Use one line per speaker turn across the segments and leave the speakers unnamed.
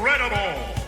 incredible!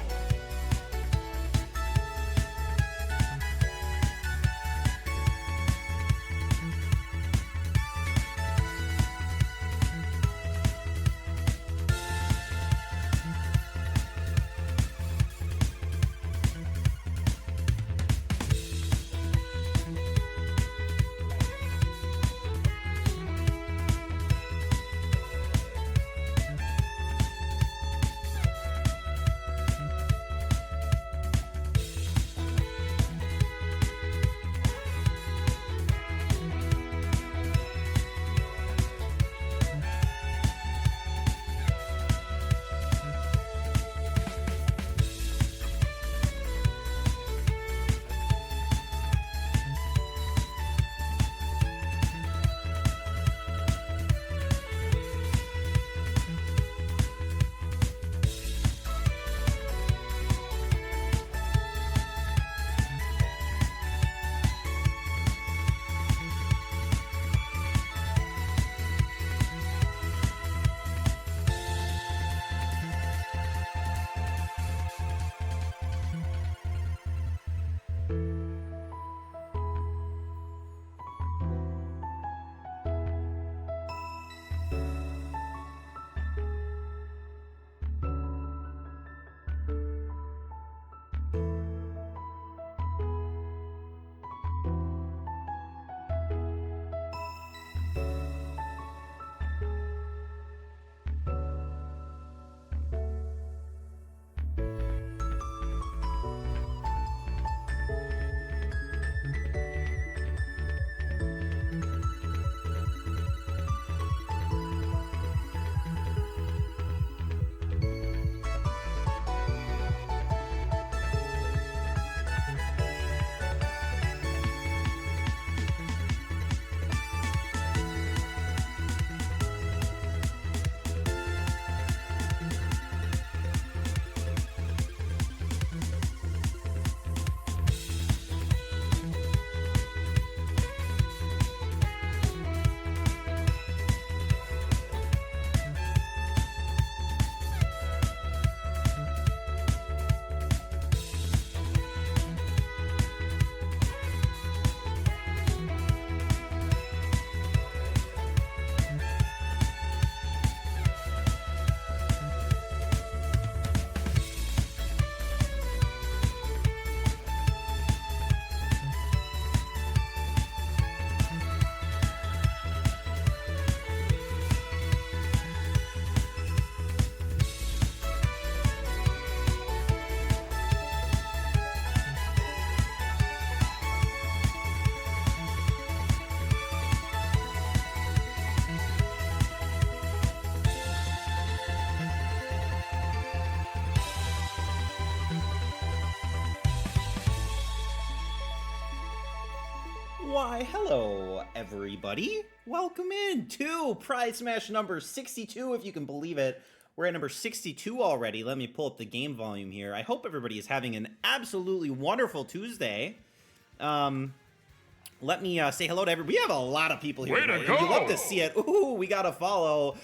Why, hello, everybody. Welcome in to Prize Smash number 62, if you can believe it. We're at number 62 already. Let me pull up the game volume here. I hope everybody is having an absolutely wonderful Tuesday. Let me say hello to everybody. We have a lot of people here.
Way to go!
You love to see it. Ooh, we got to follow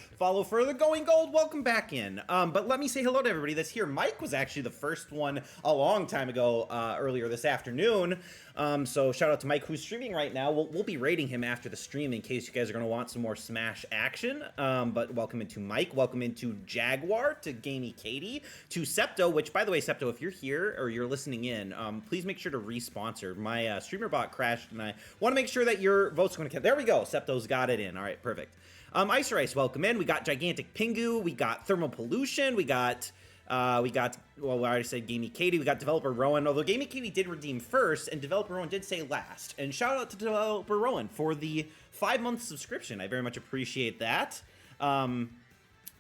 for the Going Gold. Welcome back in. But let me say hello to everybody that's here. Mike was actually the first one a long time ago, earlier this afternoon. So shout out to Mike, who's streaming right now. We'll be rating him after the stream in case you guys are going to want some more Smash action. But welcome into Mike. Welcome into Jaguar, to Gamey Katie, to Septo, which, by the way, Septo, if you're here or you're listening in, please make sure to re-sponsor. My streamer bot crashed, and I want to make sure that your vote's going to count. There we go. Septo's got it in. All right, perfect. Icer Ice, welcome in. We got Gigantic Pingu. We got Thermal Pollution. We got, well, I already said Gamey Katie. We got Developer Rowan, although Gamey Katie did redeem first, and Developer Rowan did say last. And shout out to Developer Rowan for the 5-month subscription. I very much appreciate that.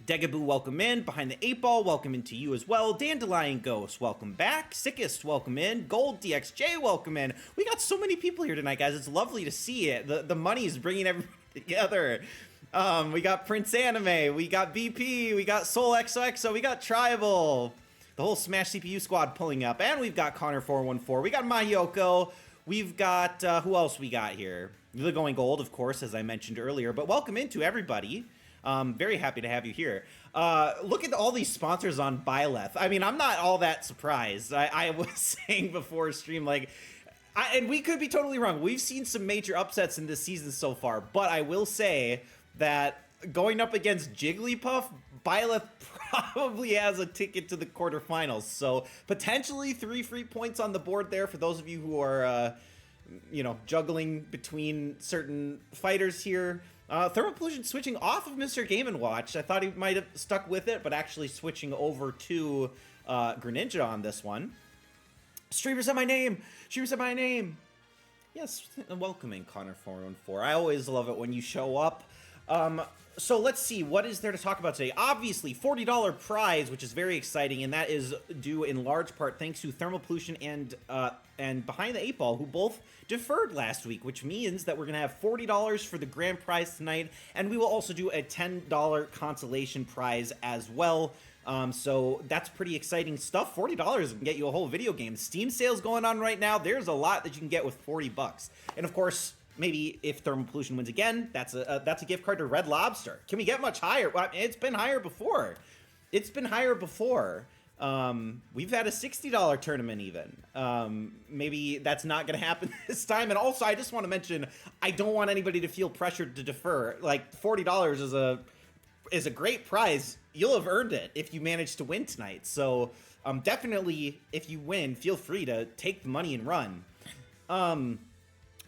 Degaboo, welcome in. Behind the 8 Ball, welcome in to you as well. Dandelion Ghost, welcome back. Sickest, welcome in. Gold DXJ, welcome in. We got so many people here tonight, guys. It's lovely to see it. The money is bringing everybody together. We got Prince Anime, we got BP, we got Soul XOXO, we got Tribal. The whole Smash CPU squad pulling up. And we've got Connor414, we got Mayoko, we've got, who else we got here? The Going Gold, of course, as I mentioned earlier. But welcome into everybody. Very happy to have you here. Look at all these sponsors on Byleth. I mean, I'm not all that surprised. I was saying before stream, like, and we could be totally wrong. We've seen some major upsets in this season so far, but I will say that going up against Jigglypuff, Byleth probably has a ticket to the quarterfinals. So potentially 3 free points on the board there for those of you who are, you know, juggling between certain fighters here. Thermal Pollution switching off of Mr. Game & Watch. I thought he might have stuck with it, but actually switching over to Greninja on this one. Streamer said my name! Streamer said my name! Yes, welcoming Connor414. I always love it when you show up. So let's see, what is there to talk about today? Obviously, $40 prize, which is very exciting, and that is due in large part thanks to Thermal Pollution and Behind the 8 Ball, who both deferred last week, which means that we're going to have $40 for the grand prize tonight, and we will also do a $10 consolation prize as well. So that's pretty exciting stuff. $40 can get you a whole video game. Steam sales going on right now. There's a lot that you can get with 40 bucks. And of course, maybe if Thermal Pollution wins again, that's a gift card to Red Lobster. Can we get much higher? Well, it's been higher before. It's been higher before. We've had a $60 tournament even. Maybe that's not going to happen this time. And also, I just want to mention, I don't want anybody to feel pressured to defer. Like, $40 is a great prize. You'll have earned it if you manage to win tonight. So definitely, if you win, feel free to take the money and run.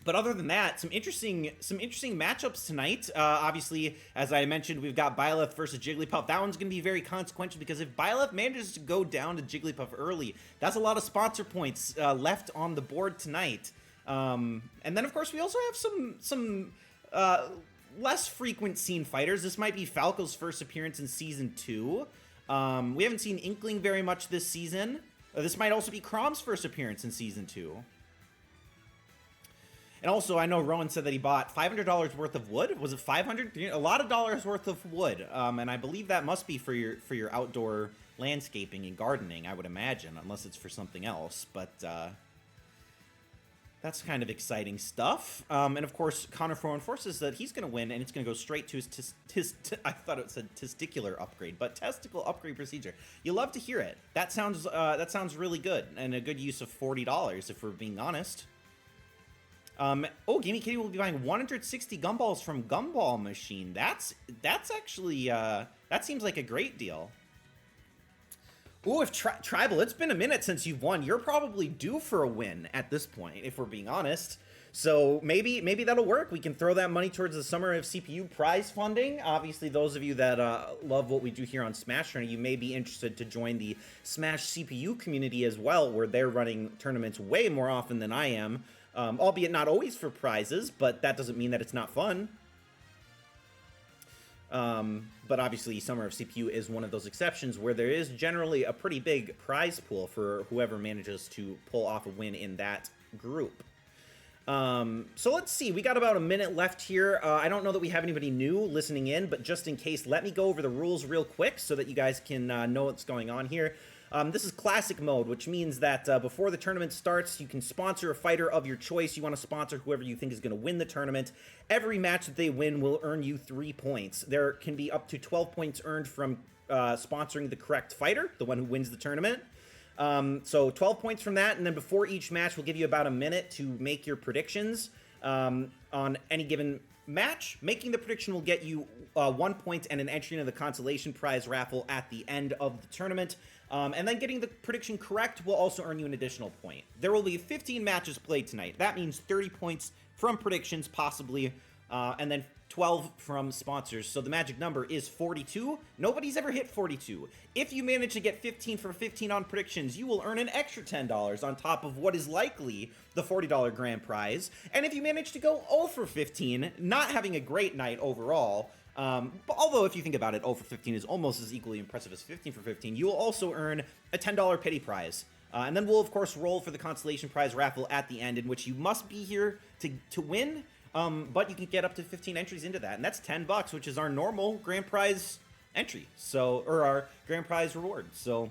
But other than that, some interesting matchups tonight. Obviously, as I mentioned, we've got Byleth versus Jigglypuff. That one's going to be very consequential because if Byleth manages to go down to Jigglypuff early, that's a lot of sponsor points left on the board tanight. And then, of course, we also have some less frequent seen fighters. This might be Falco's first appearance in Season 2. We haven't seen Inkling very much this season. This might also be Crom's first appearance in Season 2. And also, I know Rowan said that he bought $500 worth of wood. Was it 500? A lot of dollars worth of wood. And I believe that must be for your outdoor landscaping and gardening, I would imagine, unless it's for something else. But that's kind of exciting stuff. And of course, Connor414 says that he's going to win, and it's going to go straight to his I thought it said testicular upgrade, but testicle upgrade procedure. You love to hear it. That sounds really good, and a good use of $40 if we're being honest. Gamey Kitty will be buying 160 gumballs from Gumball Machine. That's actually that seems like a great deal. Ooh, if Tribal, it's been a minute since you've won. You're probably due for a win at this point, if we're being honest. So maybe that'll work. We can throw that money towards the Summer of CPU prize funding. Obviously, those of you that love what we do here on Smash Tournament, you may be interested to join the Smash CPU community as well, where they're running tournaments way more often than I am. Albeit not always for prizes, but that doesn't mean that it's not fun. But obviously, Summer of CPU is one of those exceptions where there is generally a pretty big prize pool for whoever manages to pull off a win in that group. So let's see. We got about a minute left here. I don't know that we have anybody new listening in, but just in case, let me go over the rules real quick so that you guys can know what's going on here. This is classic mode, which means that before the tournament starts, you can sponsor a fighter of your choice. You want to sponsor whoever you think is going to win the tournament. Every match that they win will earn you 3 points. There can be up to 12 points earned from sponsoring the correct fighter, the one who wins the tournament. So 12 points from that, and then before each match, we'll give you about a minute to make your predictions on any given match. Making the prediction will get you 1 point and an entry into the consolation prize raffle at the end of the tournament. And then getting the prediction correct will also earn you an additional point. There will be 15 matches played tonight. That means 30 points from predictions, possibly, and then 12 from sponsors. So the magic number is 42. Nobody's ever hit 42. If you manage to get 15 for 15 on predictions, you will earn an extra $10 on top of what is likely the $40 grand prize. And if you manage to go 0 for 15, not having a great night overall, but although if you think about it, 0 for 15 is almost as equally impressive as 15 for 15, you will also earn a $10 pity prize. And then we'll, of course, roll for the consolation prize raffle at the end, in which you must be here to win, but you can get up to 15 entries into that. And that's $10, which is our normal grand prize entry, or our grand prize reward. So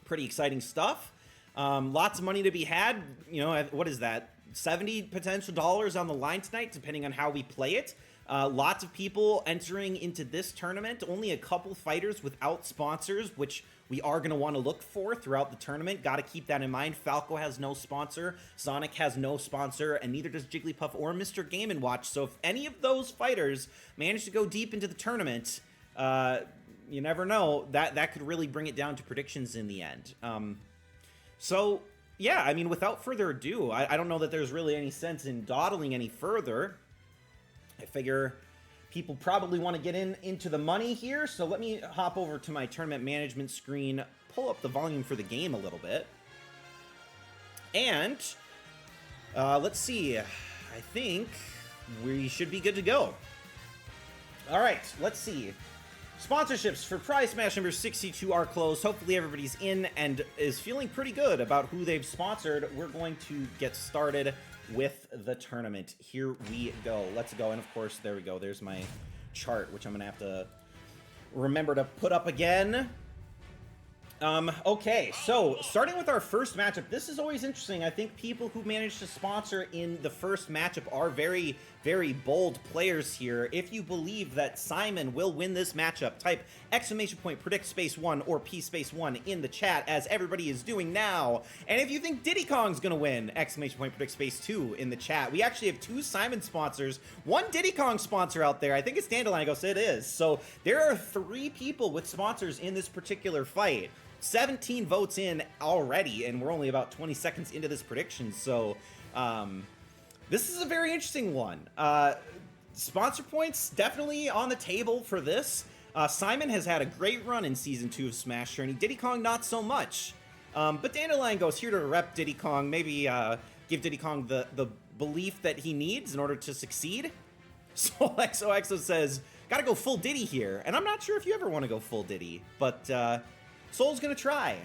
pretty exciting stuff. Lots of money to be had. You know, what is that? 70 potential dollars on the line tonight, depending on how we play it. Lots of people entering into this tournament. Only a couple fighters without sponsors, which we are going to want to look for throughout the tournament. Got to keep that in mind. Falco has no sponsor. Sonic has no sponsor, and neither does Jigglypuff or Mr. Game & Watch. So if any of those fighters manage to go deep into the tournament, you never know. That could really bring it down to predictions in the end. So, yeah, I mean, without further ado, I don't know that there's really any sense in dawdling any further. I figure people probably want to get into the money here, so let me hop over to my tournament management screen, pull up the volume for the game a little bit. And, let's see, I think we should be good to go. All right, let's see. Sponsorships for Prize Smash number 62 are closed. Hopefully everybody's in and is feeling pretty good about who they've sponsored. We're going to get started with the tournament. Here we go. Let's go. And of course, there we go. There's my chart, which I'm going to have to remember to put up again. Okay, so starting with our first matchup, this is always interesting. I think people who manage to sponsor in the first matchup are very, very bold players here. If you believe that Simon will win this matchup, type !predict space 1 or P space 1 in the chat, as everybody is doing now. And if you think Diddy Kong's gonna win, !predict space 2 in the chat. We actually have 2 Simon sponsors, 1 Diddy Kong sponsor out there. I think it's Dandelion Ghost. It is. So there are 3 people with sponsors in this particular fight. 17 votes in already, and we're only about 20 seconds into this prediction, so this is a very interesting one. Sponsor points definitely on the table for this. Simon has had a great run in Season 2 of Smash Journey. Diddy Kong, not so much. But Dandelion Goes here to rep Diddy Kong, maybe give Diddy Kong the belief that he needs in order to succeed. So XOXO says, gotta go full Diddy here. And I'm not sure if you ever want to go full Diddy, but Soul's gonna try.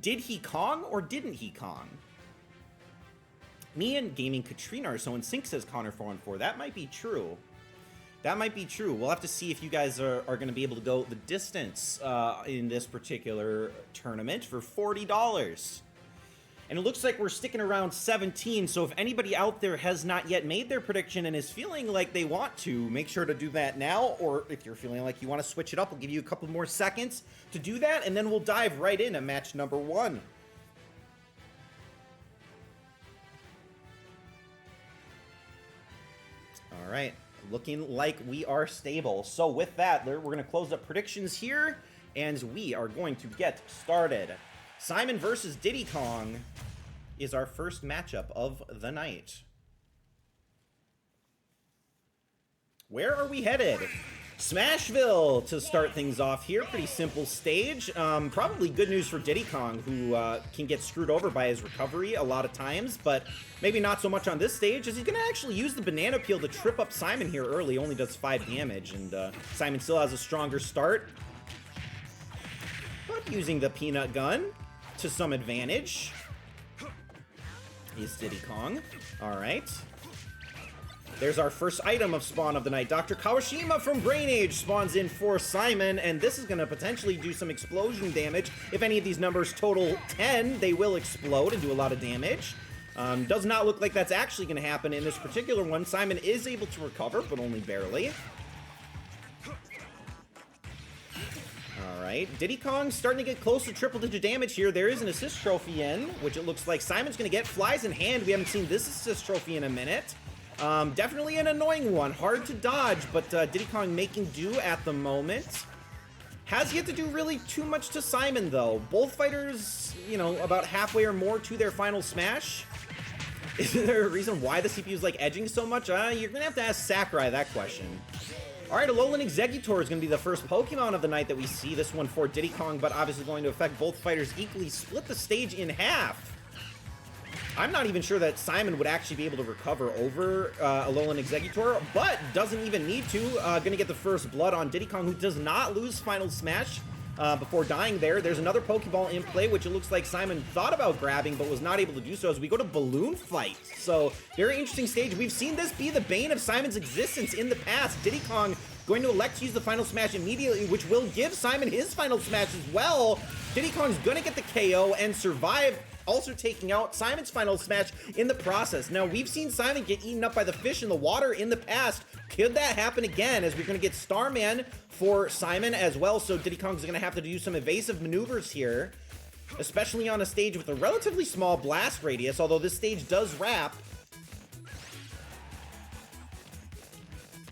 Did he Kong or didn't he Kong? Me and Gaming Katrina are so in sync, says Connor414. That might be true. That might be true. We'll have to see if you guys are going to be able to go the distance in this particular tournament for $40. And it looks like we're sticking around 17, so if anybody out there has not yet made their prediction and is feeling like they want to, make sure to do that now, or if you're feeling like you want to switch it up, we'll give you a couple more seconds to do that, and then we'll dive right in at match number 1. All right, looking like we are stable. So with that, we're going to close up predictions here, and we are going to get started. Simon versus Diddy Kong is our first matchup of the night. Where are we headed? Smashville to start things off here. Pretty simple stage. Probably good news for Diddy Kong, who can get screwed over by his recovery a lot of times, but maybe not so much on this stage, as he's going to actually use the banana peel to trip up Simon here early. Only does 5 damage, and Simon still has a stronger start. But using the peanut gun to some advantage is Diddy Kong. All right. There's our first item of spawn of the night. Dr. Kawashima from Brain Age spawns in for Simon, and this is going to potentially do some explosion damage. If any of these numbers total 10, they will explode and do a lot of damage. Does not look like that's actually going to happen in this particular one. Simon is able to recover, but only barely. Alright, Diddy Kong starting to get close to triple-digit damage here. There is an assist trophy in, which it looks like Simon's going to get. Flies in hand. We haven't seen this assist trophy in a minute. Definitely an annoying one. Hard to dodge, but Diddy Kong making do at the moment. Has yet to do really too much to Simon, though. Both fighters, you know, about halfway or more to their final smash. Is there a reason why the CPU is, like, edging so much? You're going to have to ask Sakurai that question. Alright, Alolan Exeggutor is going to be the first Pokemon of the night that we see. This one for Diddy Kong, but obviously going to affect both fighters equally. Split the stage in half. I'm not even sure that Simon would actually be able to recover over Alolan Exeggutor, but doesn't even need to. Going to get the first blood on Diddy Kong, who does not lose Final Smash before dying there. There's another Pokeball in play, which it looks like Simon thought about grabbing, but was not able to do so as we go to Balloon Fight. So, very interesting stage. We've seen this be the bane of Simon's existence in the past. Diddy Kong going to elect to use the Final Smash immediately, which will give Simon his Final Smash as well. Diddy Kong's going to get the KO and survive also taking out Simon's final smash in the process. Now, we've seen Simon get eaten up by the fish in the water in the past. Could that happen again, as we're going to get Starman for Simon as well, so Diddy Kong's going to have to do some evasive maneuvers here, especially on a stage with a relatively small blast radius, although this stage does wrap.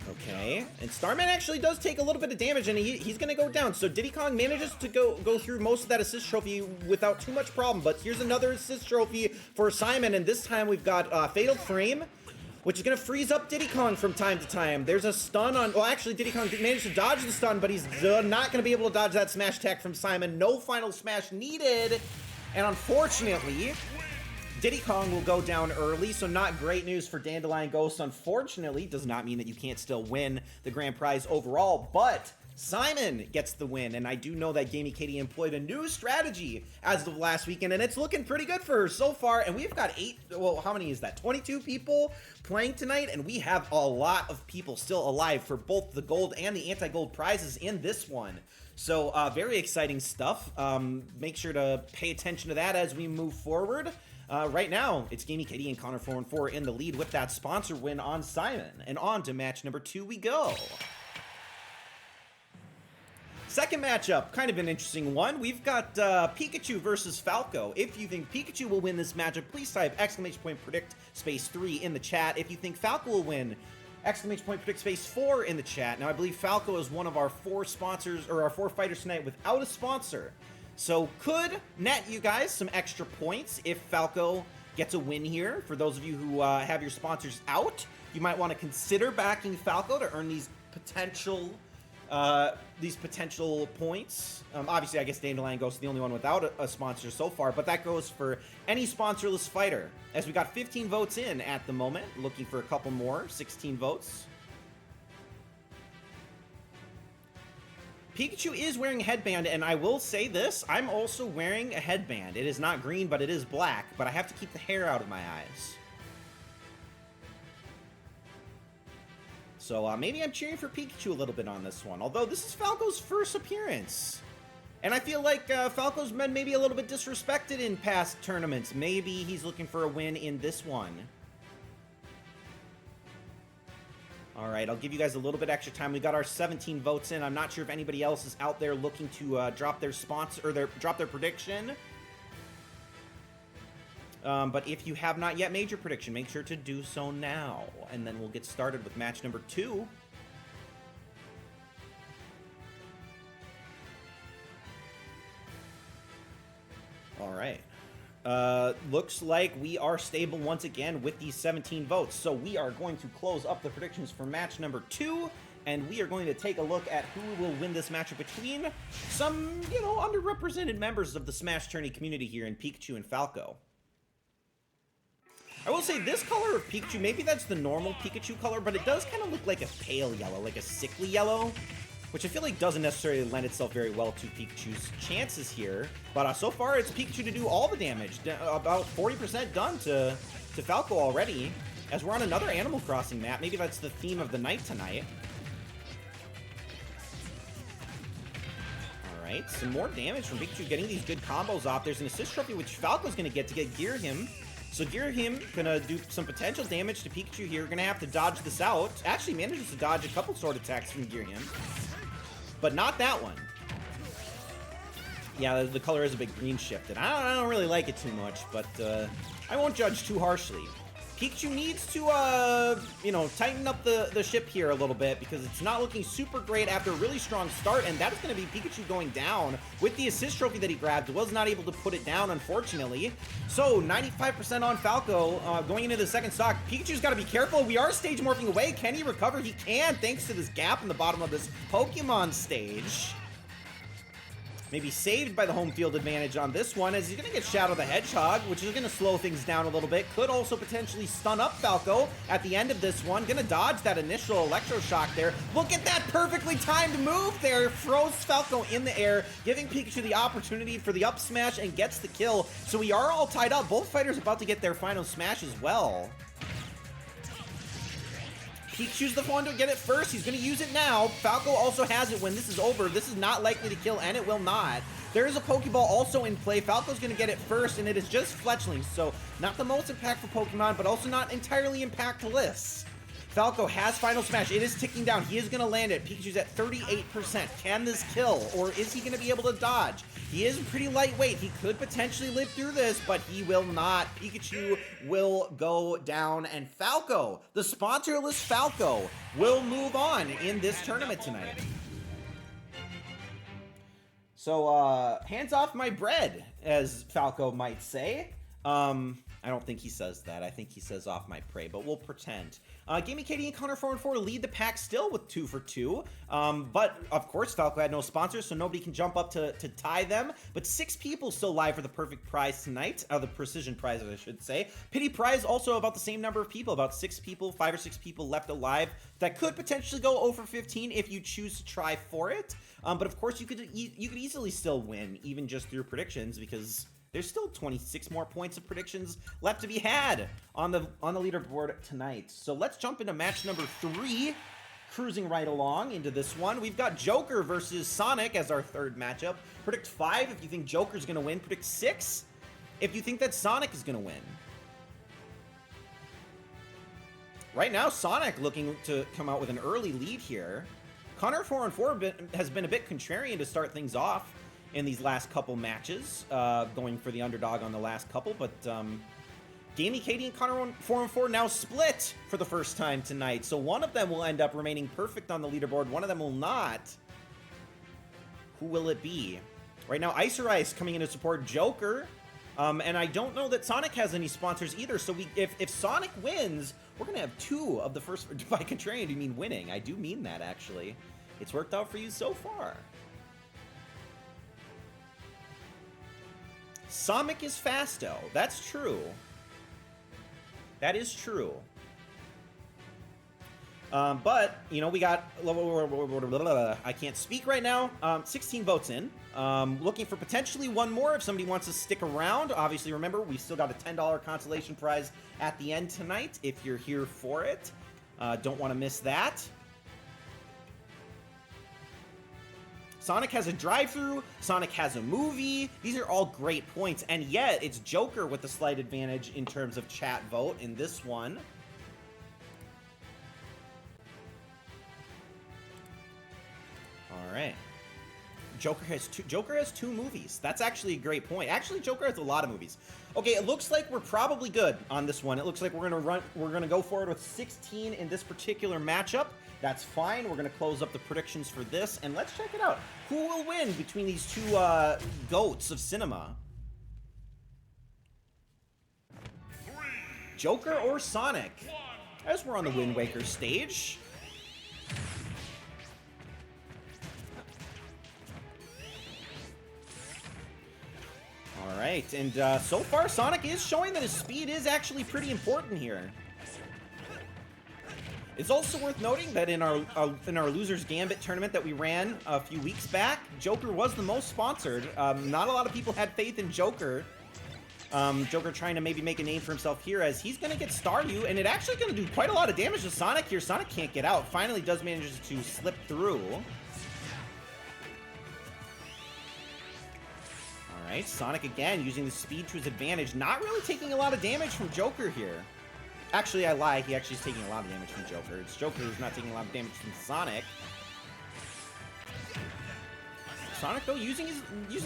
Okay, and Starman actually does take a little bit of damage, and he's going to go down. So Diddy Kong manages to go through most of that assist trophy without too much problem, but here's another assist trophy for Simon, and this time we've got Fatal Frame, which is going to freeze up Diddy Kong from time to time. There's a stun on... Well, actually, Diddy Kong managed to dodge the stun, but he's not going to be able to dodge that smash attack from Simon. No final smash needed, and unfortunately... Diddy Kong will go down early, so not great news for Dandelion Ghost. Unfortunately, does not mean that you can't still win the grand prize overall, but Simon gets the win, and I do know that Gamey Katie employed a new strategy as of last weekend, and it's looking pretty good for her so far, and we've got how many is that? 22 people playing tonight, and we have a lot of people still alive for both the gold and the anti-gold prizes in this one. So, very exciting stuff. Make sure to pay attention to that as we move forward. Right now, it's Gamey Katie and Connor 4-4 in the lead with that sponsor win on Simon. And on to match number 2 we go. Second matchup, kind of an interesting one. We've got Pikachu versus Falco. If you think Pikachu will win this matchup, please type !predict space 3 in the chat. If you think Falco will win, !predict space 4 in the chat. Now, I believe Falco is one of our 4 sponsors, or our 4 fighters tonight without a sponsor. So could net you guys some extra points if Falco gets a win here. For those of you who have your sponsors out, you might want to consider backing Falco to earn these potential points. Obviously, I guess Dandelion Ghost is the only one without a sponsor so far, but that goes for any sponsorless fighter. As we got 15 votes in at the moment, looking for a couple more, 16 votes. Pikachu is wearing a headband, and I will say this, I'm also wearing a headband. It is not green, but it is black, but I have to keep the hair out of my eyes. So maybe I'm cheering for Pikachu a little bit on this one, although this is Falco's first appearance. And I feel like Falco's been maybe a little bit disrespected in past tournaments. Maybe he's looking for a win in this one. All right, I'll give you guys a little bit extra time. We got our 17 votes in. I'm not sure if anybody else is out there looking to drop their sponsor or drop their prediction. But if you have not yet made your prediction, make sure to do so now, and then we'll get started with match number 2. All right. Looks like we are stable once again with these 17 votes. So we are going to close up the predictions for match number 2, and we are going to take a look at who will win this matchup between some, underrepresented members of the Smash Tourney community here in Pikachu and Falco. I will say this color of Pikachu, maybe that's the normal Pikachu color, but it does kind of look like a pale yellow, like a sickly yellow, which I feel like doesn't necessarily lend itself very well to Pikachu's chances here. But so far, it's Pikachu to do all the damage. About 40% done to Falco already, as we're on another Animal Crossing map. Maybe that's the theme of the night tonight. All right, some more damage from Pikachu, getting these good combos off. There's an assist trophy, which Falco's going to get Gear Him. So Gear Him gonna do some potential damage to Pikachu here. Gonna have to dodge this out. Actually manages to dodge a couple sword attacks from Gear Him, but not that one. Yeah, the color is a bit green shifted. I don't really like it too much, but I won't judge too harshly. Pikachu needs to, tighten up the ship here a little bit, because it's not looking super great after a really strong start, and that is going to be Pikachu going down with the assist trophy that he grabbed. Was not able to put it down, unfortunately. So, 95% on Falco going into the second stock. Pikachu's got to be careful. We are stage morphing away. Can he recover? He can, thanks to this gap in the bottom of this Pokemon stage. Maybe saved by the home field advantage on this one, as he's going to get Shadow the Hedgehog, which is going to slow things down a little bit. Could also potentially stun up Falco at the end of this one. Going to dodge that initial electroshock there. Look at that perfectly timed move there. Throws Falco in the air, giving Pikachu the opportunity for the up smash and gets the kill. So we are all tied up. Both fighters about to get their final smash as well. Pikachu's the one to get it first. He's going to use it now. Falco also has it when this is over. This is not likely to kill, and it will not. There is a Pokeball also in play. Falco's going to get it first, and it is just Fletchling. So not the most impactful Pokemon, but also not entirely impactless. Falco has Final Smash. It is ticking down. He is going to land it. Pikachu's at 38%. Can this kill, or is he going to be able to dodge? He is pretty lightweight. He could potentially live through this, but he will not. Pikachu will go down, and Falco, the sponsorless Falco, will move on in this tournament tonight. So, hands off my bread, as Falco might say. I don't think he says that. I think he says off my prey, but we'll pretend. Gamey Katie and Connor 4-4 lead the pack still with 2 for 2. But, of course, Falco had no sponsors, so nobody can jump up to tie them. But 6 people still live for the perfect prize tonight. The precision prize, I should say. Pity prize, also about the same number of people. About 6 people, 5 or 6 people left alive. That could potentially go 0 for 15 if you choose to try for it. But, of course, you could easily still win, even just through predictions, because there's still 26 more points of predictions left to be had on the leaderboard tonight. So let's jump into match number 3. Cruising right along into this one. We've got Joker versus Sonic as our third matchup. Predict 5 if you think Joker's going to win. Predict 6 if you think that Sonic is going to win. Right now, Sonic looking to come out with an early lead here. Connor 4-4 has been a bit contrarian to start things off in these last couple matches, going for the underdog on the last couple, but Gamey Katie and Connor 4-4 now split for the first time tonight, so one of them will end up remaining perfect on the leaderboard, one of them will not. Who will it be? Right now, Icer Ice coming in to support Joker, and I don't know that Sonic has any sponsors either, so if Sonic wins, we're going to have 2 of the first, by contrarian, do you mean winning? I do mean that, actually. It's worked out for you so far. Sonic is fasto. That's true. That is true. But, you know, we got... I can't speak right now. 16 votes in. Looking for potentially one more if somebody wants to stick around. Obviously, remember, we've still got a $10 consolation prize at the end tonight if you're here for it. Don't want to miss that. Sonic has a drive-thru, Sonic has a movie. These are all great points, and yet it's Joker with the slight advantage in terms of chat vote in this one. All right. Joker has 2 movies. That's actually a great point. Actually, Joker has a lot of movies. Okay, it looks like we're probably good on this one. It looks like we're gonna go forward with 16 in this particular matchup. That's fine. We're going to close up the predictions for this, and let's check it out. Who will win between these 2 goats of cinema? Joker or Sonic? As we're on the Wind Waker stage. All right, and so far Sonic is showing that his speed is actually pretty important here. It's also worth noting that in our Losers Gambit tournament that we ran a few weeks back, Joker was the most sponsored. Not a lot of people had faith in Joker. Joker trying to maybe make a name for himself here as he's going to get Staryu, and it actually going to do quite a lot of damage to Sonic here. Sonic can't get out. Finally does manage to slip through. All right, Sonic again using the speed to his advantage. Not really taking a lot of damage from Joker here. Actually, I lie. He actually is taking a lot of damage from Joker. It's Joker who's not taking a lot of damage from Sonic. Sonic, though, using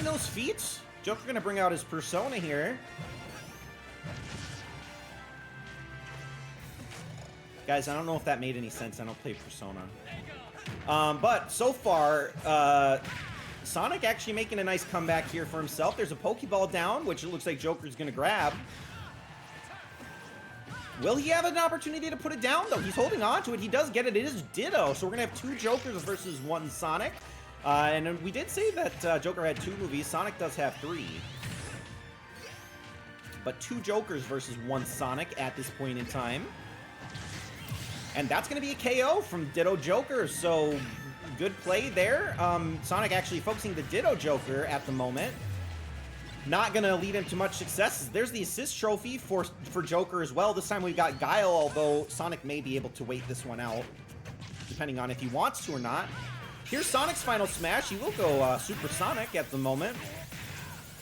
those feet. Joker going to bring out his persona here. Guys, I don't know if that made any sense. I don't play Persona. But so far, Sonic actually making a nice comeback here for himself. There's a Pokeball down, which it looks like Joker's going to grab. Will he have an opportunity to put it down, though? He's holding on to it. He does get it. It is Ditto, so we're going to have 2 Jokers versus 1 Sonic. And we did say that Joker had 2 movies. Sonic does have 3. But 2 Jokers versus 1 Sonic at this point in time. And that's going to be a KO from Ditto Joker, so good play there. Sonic actually focusing the Ditto Joker at the moment. Not going to lead him to much success. There's the assist trophy for Joker as well. This time we've got Guile, although Sonic may be able to wait this one out, depending on if he wants to or not. Here's Sonic's final smash. He will go supersonic at the moment.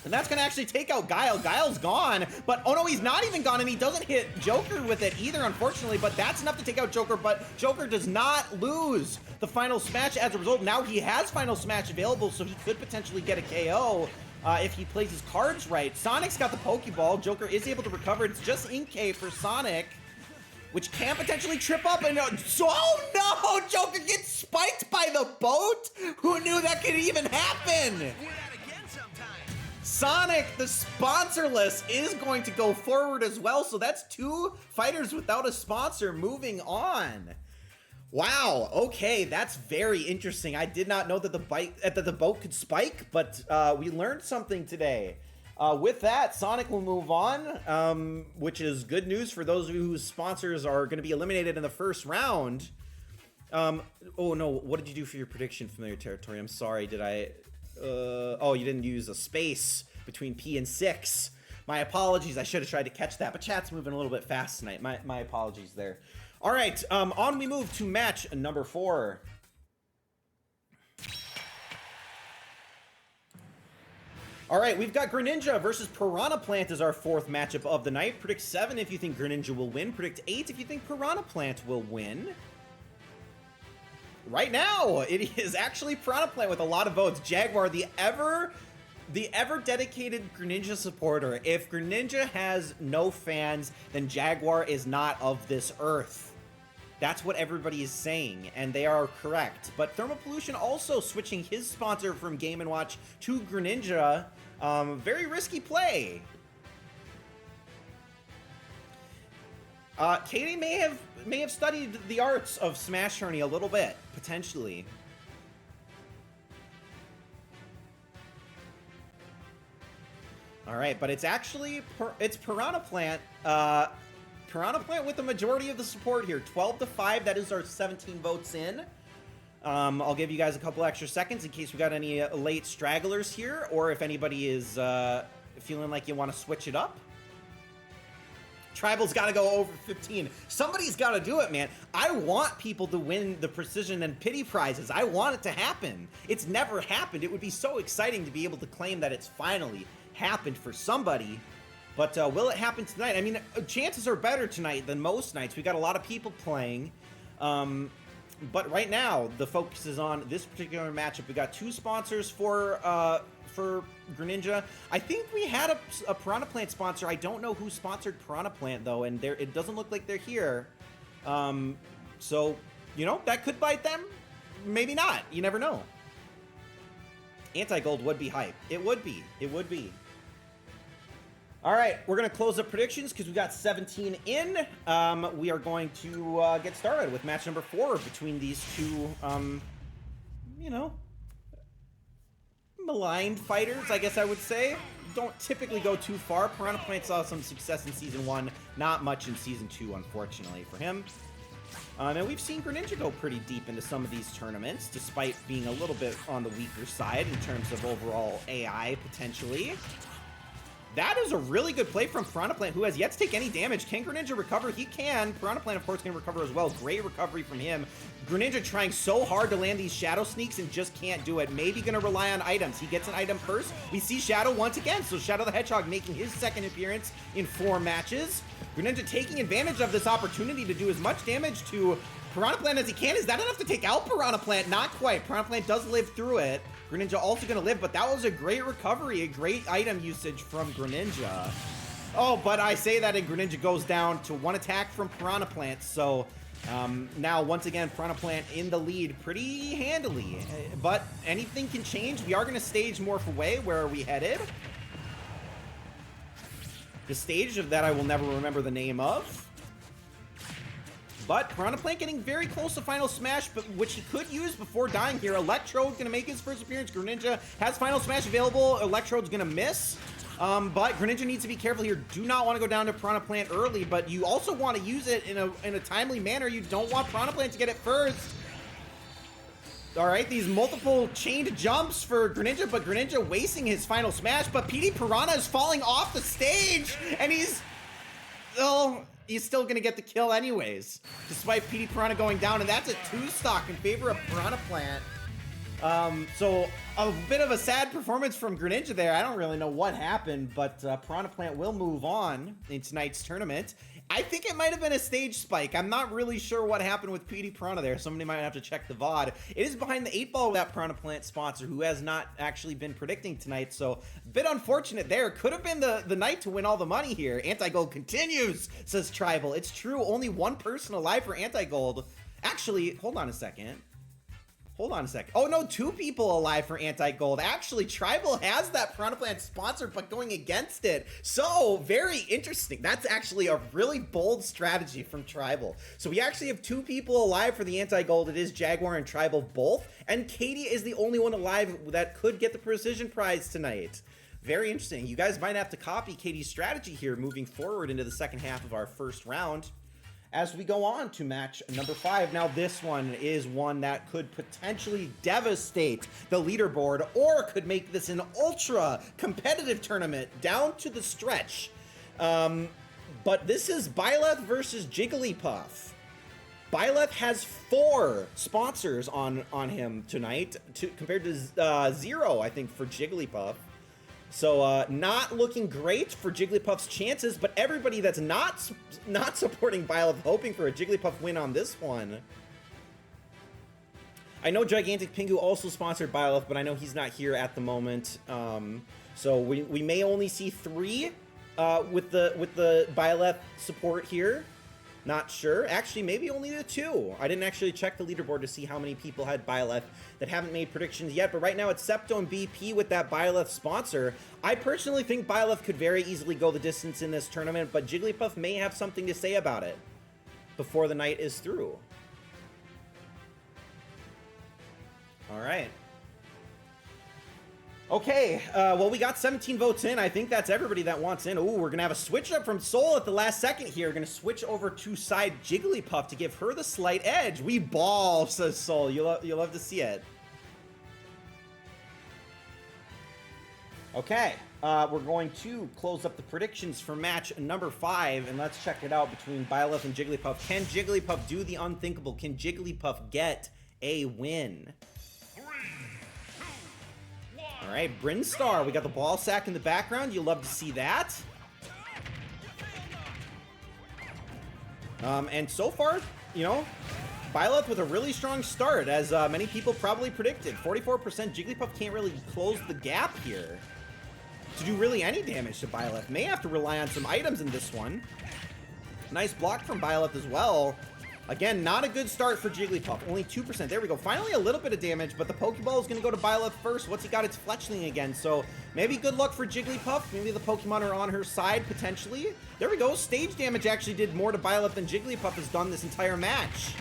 And that's gonna actually take out Guile. Guile's gone, but oh no, he's not even gone, and he doesn't hit Joker with it either, unfortunately, but that's enough to take out Joker, but Joker does not lose the final smash as a result. Now he has final smash available, so he could potentially get a KO if he plays his cards right. Sonic's got the Pokeball. Joker is able to recover. It's just Inkay for Sonic, which can potentially trip up, and so, oh no, Joker gets spiked by the boat? Who knew that could even happen? Sonic, the sponsorless, is going to go forward as well, so that's 2 fighters without a sponsor moving on. Wow, okay, that's very interesting. I did not know that the boat could spike, but we learned something today. With that, Sonic will move on, which is good news for those of you whose sponsors are going to be eliminated in the first round. Oh no, what did you do for your prediction, Familiar Territory? I'm sorry, did I... oh, you didn't use a space between P and 6. My apologies, I should have tried to catch that, but chat's moving a little bit fast tonight. My apologies there. All right, on we move to match number 4. All right, we've got Greninja versus Piranha Plant as our 4th matchup of the night. Predict 7 if you think Greninja will win. Predict 8 if you think Piranha Plant will win. Right now, it is actually Piranha Plant with a lot of votes. Jaguar, the ever dedicated Greninja supporter. If Greninja has no fans, then Jaguar is not of this earth. That's what everybody is saying, and they are correct. But Thermal Pollution also switching his sponsor from Game & Watch to Greninja. Very risky play. Katie may have studied the arts of Smash Tourney a little bit, potentially. All right, but it's actually it's Piranha Plant. Piranha Plant with the majority of the support here, 12-5. That is our 17 votes in. I'll give you guys a couple extra seconds in case we got any late stragglers here, or if anybody is feeling like you want to switch it up. Tribal's got to go over 15. Somebody's got to do it, man. I want people to win the precision and pity prizes. I want it to happen. It's never happened. It would be so exciting to be able to claim that it's finally happened for somebody. But will it happen tonight? I mean, chances are better tonight than most nights. We got a lot of people playing. But right now, the focus is on this particular matchup. We got 2 sponsors for Greninja. I think we had a Piranha Plant sponsor. I don't know who sponsored Piranha Plant, though, and it doesn't look like they're here. So, you know, that could bite them. Maybe not. You never know. Anti-Gold would be hype. It would be. It would be. All right, we're going to close up predictions because we got 17 in. We are going to get started with match number 4 between these 2, you know, maligned fighters, I guess I would say. Don't typically go too far. Piranha Plant saw some success in Season 1, not much in Season 2, unfortunately, for him. And we've seen Greninja go pretty deep into some of these tournaments, despite being a little bit on the weaker side in terms of overall AI, potentially. That is a really good play from Piranha Plant, who has yet to take any damage. Can Greninja recover? He can. Piranha Plant, of course, can recover as well. Great recovery from him. Greninja trying so hard to land these Shadow Sneaks and just can't do it. Maybe going to rely on items. He gets an item first. We see Shadow once again. So Shadow the Hedgehog making his 2nd appearance in 4 matches. Greninja taking advantage of this opportunity to do as much damage to Piranha Plant as he can. Is that enough to take out Piranha Plant? Not quite. Piranha Plant does live through it. Greninja also going to live, but that was a great recovery, a great item usage from Greninja. Oh, but I say that and Greninja goes down to 1 attack from Piranha Plant, so now once again Piranha Plant in the lead pretty handily. But anything can change. We are going to stage Morph Away. Where are we headed? The stage that I will never remember the name of. But Piranha Plant getting very close to Final Smash, but which he could use before dying here. Electrode gonna make his first appearance. Greninja has Final Smash available. Electrode's gonna miss. But Greninja needs to be careful here. Do not want to go down to Piranha Plant early, but you also want to use it in a timely manner. You don't want Piranha Plant to get it first. All right, these multiple chained jumps for Greninja, but Greninja wasting his Final Smash. But PD Piranha is falling off the stage, and he's still going to get the kill anyways, despite PD Piranha going down, and that's a 2 stock in favor of Piranha Plant. So a bit of a sad performance from Greninja there. I don't really know what happened, but Piranha Plant will move on in tonight's tournament. I think it might have been a stage spike. I'm not really sure what happened with PD Piranha there. Somebody might have to check the VOD. It is behind the 8 ball with that Piranha Plant sponsor who has not actually been predicting tonight. So a bit unfortunate there. Could have been the night to win all the money here. Anti-Gold continues, says Tribal. It's true. Only one person alive for Anti-Gold. Actually, hold on a second. Hold on a second. Oh no, 2 people alive for Anti-Gold. Actually, Tribal has that Piranha Plant sponsor, but going against it. So, very interesting. That's actually a really bold strategy from Tribal. So we actually have 2 people alive for the Anti-Gold. It is Jaguar and Tribal both. And Katie is the only one alive that could get the Precision Prize tonight. Very interesting. You guys might have to copy Katie's strategy here moving forward into the second half of our first round. As we go on to match number 5. Now this one is one that could potentially devastate the leaderboard or could make this an ultra competitive tournament down to the stretch. But this is Byleth versus Jigglypuff. Byleth has 4 sponsors on him tonight compared to 0, I think, for Jigglypuff. So not looking great for Jigglypuff's chances, but everybody that's not supporting Byleth hoping for a Jigglypuff win on this one. I know Gigantic Pingu also sponsored Byleth, but I know he's not here at the moment. So we may only see 3 with the Byleth support here. Not sure. Actually, maybe only the 2. I didn't actually check the leaderboard to see how many people had Byleth that haven't made predictions yet, but right now it's Septo and BP with that Byleth sponsor. I personally think Byleth could very easily go the distance in this tournament, but Jigglypuff may have something to say about it before the night is through. All right. Okay, well, we got 17 votes in. I think that's everybody that wants in. Ooh, we're going to have a switch up from Soul at the last second here. We're going to switch over to side Jigglypuff to give her the slight edge. We ball, says Soul. You'll love to see it. Okay, we're going to close up the predictions for match number 5, and let's check it out between Byleth and Jigglypuff. Can Jigglypuff do the unthinkable? Can Jigglypuff get a win? All right, Brinstar, we got the ball sack in the background. You'll love to see that. And so far, you know, Byleth with a really strong start, as many people probably predicted. 44%, Jigglypuff can't really close the gap here to do really any damage to Byleth. May have to rely on some items in this one. Nice block from Byleth as well. Again, not a good start for Jigglypuff. Only 2%. There we go. Finally, a little bit of damage, but the Pokeball is going to go to Byleth first. What's he got? It's Fletchling again. So maybe good luck for Jigglypuff. Maybe the Pokemon are on her side, potentially. There we go. Stage damage actually did more to Byleth than Jigglypuff has done this entire match.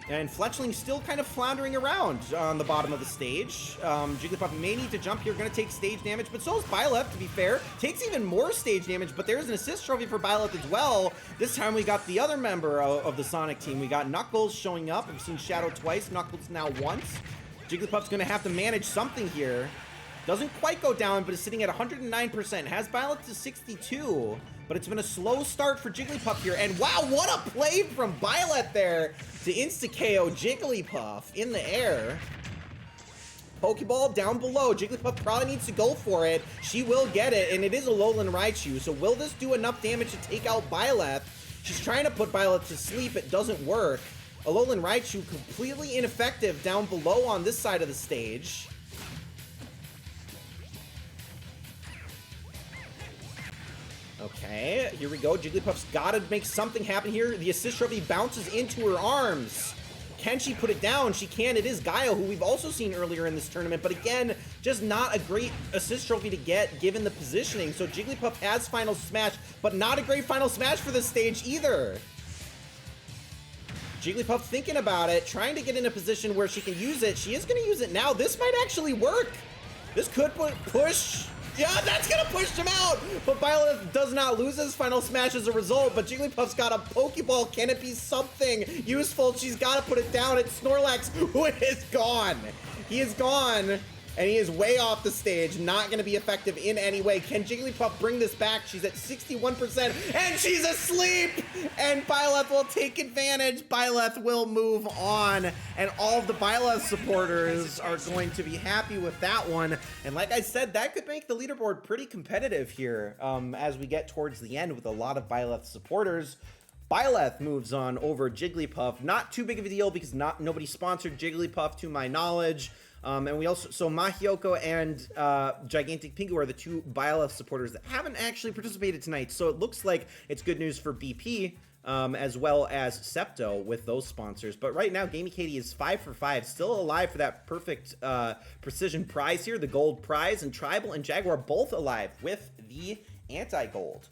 And Fletchling still kind of floundering around on the bottom of the stage. Jigglypuff may need to jump here. Going to take stage damage, but so is Byleth, to be fair. Takes even more stage damage, but there's an assist trophy for Byleth as well. This time we got the other member of the Sonic team. We got Knuckles showing up. We've seen Shadow twice, Knuckles now once. Jigglypuff's going to have to manage something here. Doesn't quite go down, but is sitting at 109%. Has Byleth to 62, but it's been a slow start for Jigglypuff here. And wow, what a play from Byleth there to insta-KO Jigglypuff in the air. Pokeball down below. Jigglypuff probably needs to go for it. She will get it, and it is a Alolan Raichu. So will this do enough damage to take out Byleth? She's trying to put Byleth to sleep. It doesn't work. Alolan Raichu completely ineffective down below on this side of the stage. Okay, here we go. Jigglypuff's got to make something happen here. The assist trophy bounces into her arms. Can she put it down? She can. It is Gaia, who we've also seen earlier in this tournament, but again, just not a great assist trophy to get given the positioning. So Jigglypuff has Final Smash, but not a great Final Smash for this stage either. Jigglypuff thinking about it, trying to get in a position where she can use it. She is going to use it now. This might actually work. This could push. Yeah, that's gonna push him out! But Byleth does not lose his Final Smash as a result, but Jigglypuff's got a Pokeball. Can it be something useful? She's gotta put it down. It's Snorlax, who is gone. He is gone. And he is way off the stage, not going to be effective in any way. Can Jigglypuff bring this back? She's at 61%, and she's asleep! And Byleth will take advantage. Byleth will move on, and all of the Byleth supporters are going to be happy with that one. And like I said, that could make the leaderboard pretty competitive here as we get towards the end with a lot of Byleth supporters. Byleth moves on over Jigglypuff. Not too big of a deal because nobody sponsored Jigglypuff to my knowledge. And we also, so Mahioko and Gigantic Pingu are the two Byleth supporters that haven't actually participated tonight. So it looks like it's good news for BP as well as Septo with those sponsors. But right now, Gamey Katie is 5 for 5, still alive for that perfect precision prize here, the gold prize. And Tribal and Jaguar both alive with the anti-gold.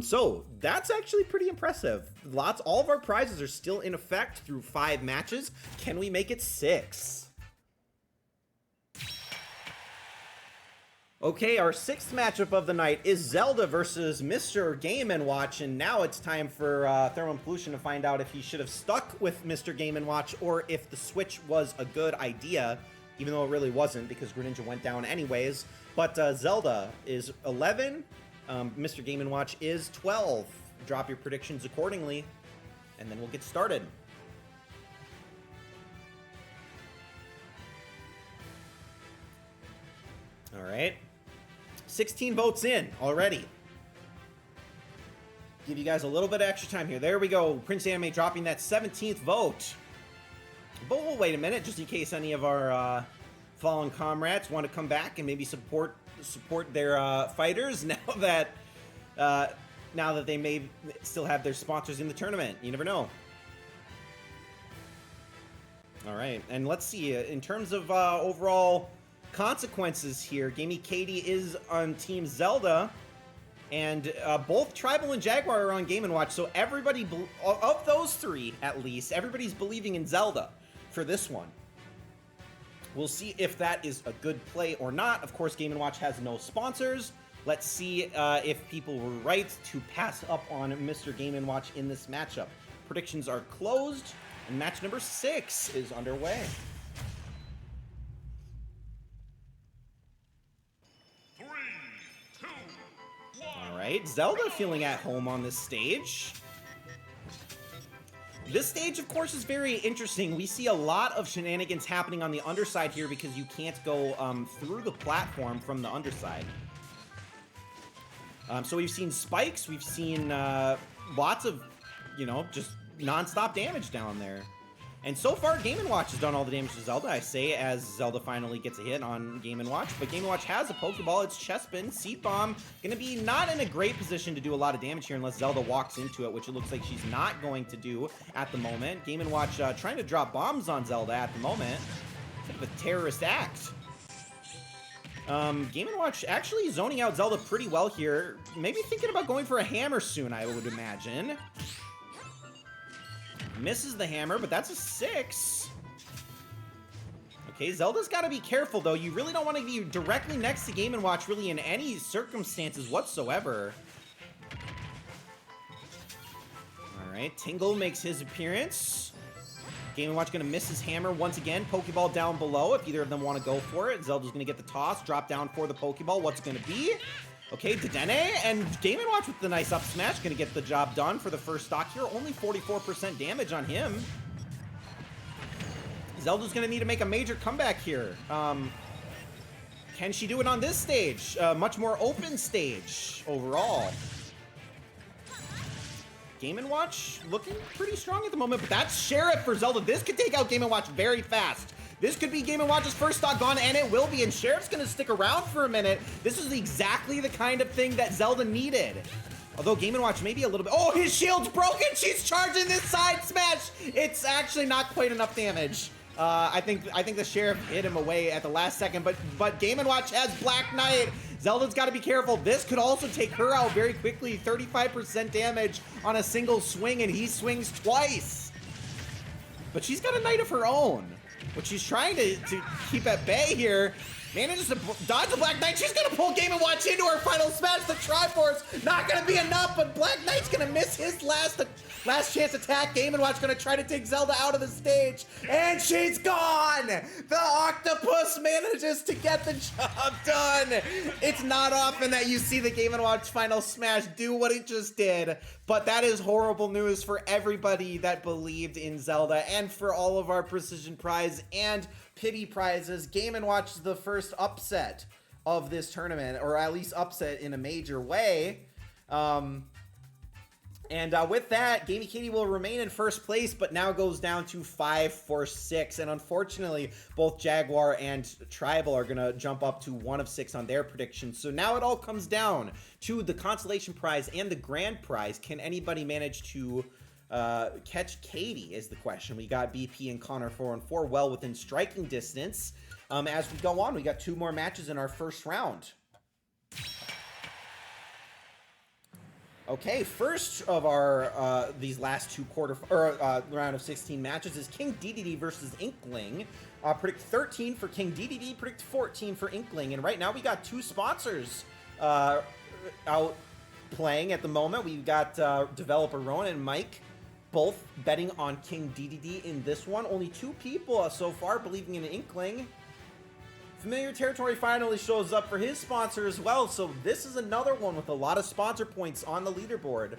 So that's actually pretty impressive. All of our prizes are still in effect through 5 matches. Can we make it 6? Okay, our 6th matchup of the night is Zelda versus Mr. Game & Watch, and now it's time for Thermal Pollution to find out if he should have stuck with Mr. Game & Watch or if the switch was a good idea, even though it really wasn't because Greninja went down anyways. But Zelda is 11, Mr. Game & Watch is 12. Drop your predictions accordingly, and then we'll get started. All right. 16 votes in already. Give you guys a little bit of extra time here. There we go. Prince Anime dropping that 17th vote. But we'll wait a minute just in case any of our fallen comrades want to come back and maybe support their fighters now that they may still have their sponsors in the tournament. You never know. All right, and let's see in terms of overall consequences here. Gamey Katie is on Team Zelda, and both Tribal and Jaguar are on Game & Watch, so everybody, of those 3 at least, everybody's believing in Zelda for this one. We'll see if that is a good play or not. Of course, Game & Watch has no sponsors. Let's see if people were right to pass up on Mr. Game & Watch in this matchup. Predictions are closed, and match number 6 is underway. Alright, Zelda feeling at home on this stage. This stage, of course, is very interesting. We see a lot of shenanigans happening on the underside here because you can't go through the platform from the underside. So we've seen spikes, we've seen lots of, just non-stop damage down there. And so far, Game & Watch has done all the damage to Zelda, I say, as Zelda finally gets a hit on Game & Watch. But Game & Watch has a Pokeball, it's Chespin, Seed Bomb, gonna be not in a great position to do a lot of damage here unless Zelda walks into it, which it looks like she's not going to do at the moment. Game & Watch trying to drop bombs on Zelda at the moment. Bit of a terrorist act. Game & Watch actually zoning out Zelda pretty well here. Maybe thinking about going for a hammer soon, I would imagine. Misses the hammer, but that's a 6. Okay, Zelda's got to be careful, though. You really don't want to be directly next to Game & Watch, really, in any circumstances whatsoever. All right, Tingle makes his appearance. Game & Watch going to miss his hammer once again. Pokeball down below if either of them want to go for it. Zelda's going to get the toss, drop down for the Pokeball. What's it going to be? Okay, Dedenne, and Game & Watch with the nice up smash, gonna get the job done for the first stock here. Only 44% damage on him. Zelda's gonna need to make a major comeback here. Can she do it on this stage? Much more open stage overall. Game & Watch looking pretty strong at the moment, but that's Sheriff for Zelda. This could take out Game & Watch very fast. This could be Game & Watch's first stock gone, and it will be, and Sheriff's gonna stick around for a minute. This is exactly the kind of thing that Zelda needed. Although Game & Watch maybe a little bit... Oh, his shield's broken! She's charging this side smash! It's actually not quite enough damage. I think the Sheriff hit him away at the last second, but Game & Watch has Black Knight. Zelda's got to be careful. This could also take her out very quickly. 35% damage on a single swing, and he swings twice. But she's got a Knight of her own, which she's trying to keep at bay here. Manages to dodge the Black Knight. She's gonna pull Game & Watch into her final smash. The Triforce not gonna be enough, but Black Knight's gonna miss his last chance attack. Game & Watch gonna try to take Zelda out of the stage, and she's gone! The octopus manages to get the job done. It's not often that you see the Game & Watch final smash do what it just did, but that is horrible news for everybody that believed in Zelda and for all of our Precision Prize and Pity Prizes. Game & Watch is the first upset of this tournament, or at least upset in a major way. With that, Gamey Katie will remain in first place, but now goes down to 5-4-6. And unfortunately, both Jaguar and Tribal are going to jump up to 1 of 6 on their predictions. So now it all comes down to the Consolation Prize and the Grand Prize. Can anybody manage to catch Katie is the question. We got BP and Connor 4-4 well within striking distance. As we go on, we got 2 more matches in our first round. Okay, first of our these last 2 round of 16 matches is King DDD versus Inkling. Predict 13 for King DDD, predict 14 for Inkling, and right now we got 2 sponsors out playing at the moment. We've got developer Ronan and Mike both betting on King DDD in this one. Only 2 people so far believing in Inkling. Familiar Territory finally shows up for his sponsor as well, so this is another one with a lot of sponsor points on the leaderboard.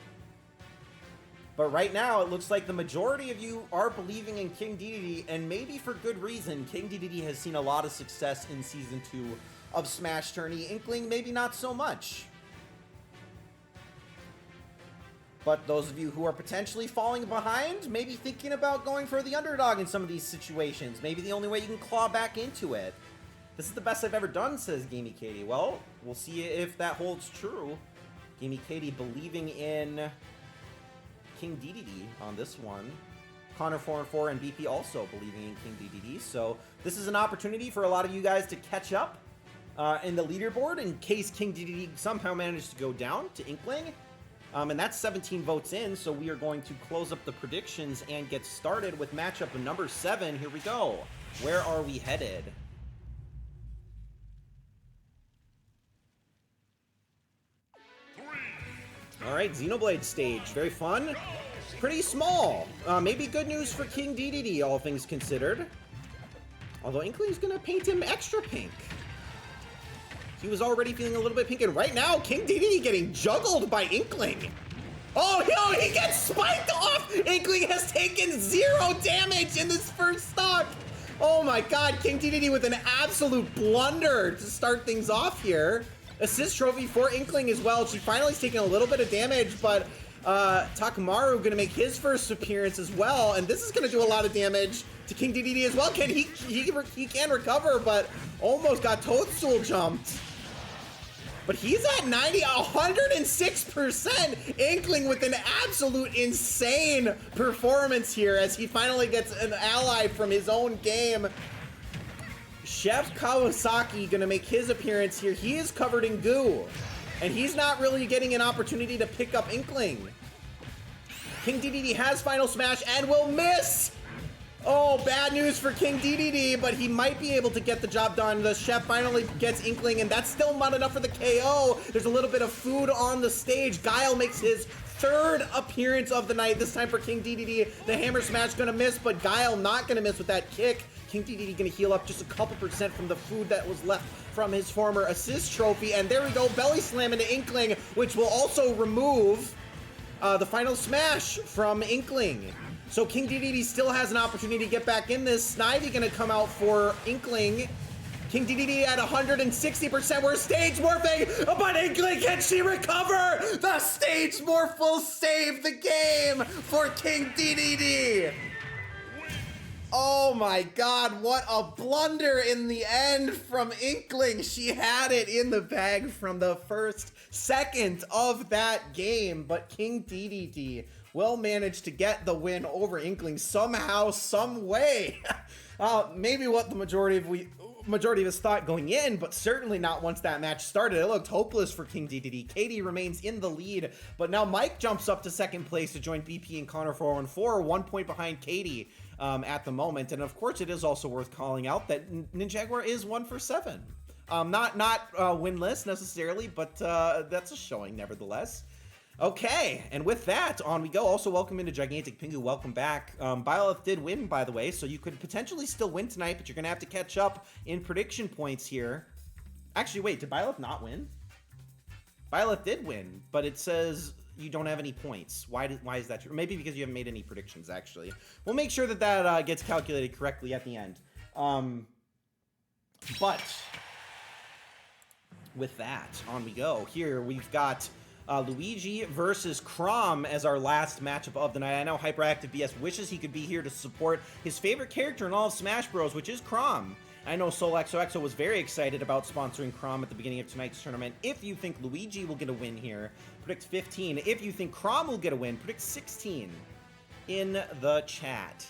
But right now, it looks like the majority of you are believing in King DDD, and maybe for good reason. King DDD has seen a lot of success in Season 2 of Smash Tourney. Inkling, maybe not so much. But those of you who are potentially falling behind, maybe thinking about going for the underdog in some of these situations. Maybe the only way you can claw back into it. This is the best I've ever done, says Gamey Katie. Well, we'll see if that holds true. Gamey Katie believing in King DDD on this one. Connor 4-4 and BP also believing in King DDD. So this is an opportunity for a lot of you guys to catch up in the leaderboard in case King DDD somehow manages to go down to Inkling. And that's 17 votes in, so we are going to close up the predictions and get started with matchup number 7. Here we go. Where are we headed? All right, Xenoblade stage. Very fun. Pretty small. Maybe good news for King DDD, all things considered. Although Inkling's going to paint him extra pink. He was already feeling a little bit pink, and right now, King DDD getting juggled by Inkling. Oh, no, he gets spiked off! Inkling has taken 0 damage in this first stock. Oh my god, King DDD with an absolute blunder to start things off here. Assist trophy for Inkling as well. She finally's taken a little bit of damage, but Takamaru gonna make his first appearance as well, and this is gonna do a lot of damage to King DDD as well. He can recover, but almost got Toadstool jumped. But he's at 106%. Inkling with an absolute insane performance here as he finally gets an ally from his own game. Chef Kawasaki gonna make his appearance here. He is covered in goo, and he's not really getting an opportunity to pick up Inkling. King DDD has Final Smash and will miss! Oh, bad news for King DDD, but he might be able to get the job done. The chef finally gets Inkling, and that's still not enough for the KO. There's a little bit of food on the stage. Guile makes his 3rd appearance of the night, this time for King DDD. The hammer smash gonna miss, but Guile not gonna miss with that kick. King DDD gonna heal up just a couple percent from the food that was left from his former assist trophy. And there we go, belly slam into Inkling, which will also remove the final smash from Inkling. So King DDD still has an opportunity to get back in this. Snivy gonna come out for Inkling. King DDD at 160%. We're stage morphing, but Inkling, can she recover? The stage morph will save the game for King DDD. Oh my god, what a blunder in the end from Inkling. She had it in the bag from the first second of that game, but King DDD will manage to get the win over Inkling somehow, some way. Maybe what the majority of us thought going in, but certainly not once that match started. It looked hopeless for King DDD. Katie remains in the lead, but now Mike jumps up to 2nd place to join BP and Connor 4-4, 1 point behind Katie at the moment. And of course, it is also worth calling out that Ninjaguar is 1 for 7. Not winless necessarily, but that's a showing nevertheless. Okay, and with that, on we go. Also, welcome into Gigantic Pingu. Welcome back. Byleth did win, by the way, so you could potentially still win tonight, but you're going to have to catch up in prediction points here. Actually, wait, did Byleth not win? Byleth did win, but it says you don't have any points. Why is that true? Maybe because you haven't made any predictions, actually. We'll make sure that that gets calculated correctly at the end. But with that, on we go. Here we've got Luigi versus Chrom as our last matchup of the night. I know Hyperactive BS wishes he could be here to support his favorite character in all of Smash Bros, which is Chrom. I know SoulXOXO was very excited about sponsoring Chrom at the beginning of tonight's tournament. If you think Luigi will get a win here, predict 15. If you think Chrom will get a win, predict 16 in the chat.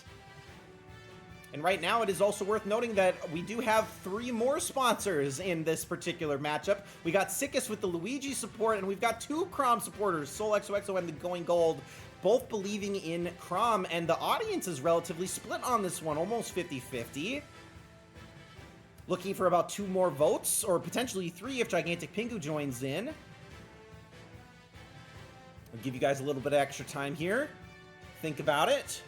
And right now, it is also worth noting that we do have 3 more sponsors in this particular matchup. We got Sickest with the Luigi support, and we've got 2 Chrom supporters, SoulXOXO and the Going Gold, both believing in Chrom, and the audience is relatively split on this one, almost 50-50. Looking for about 2 more votes, or potentially 3 if Gigantic Pingu joins in. I'll give you guys a little bit of extra time here. Think about it.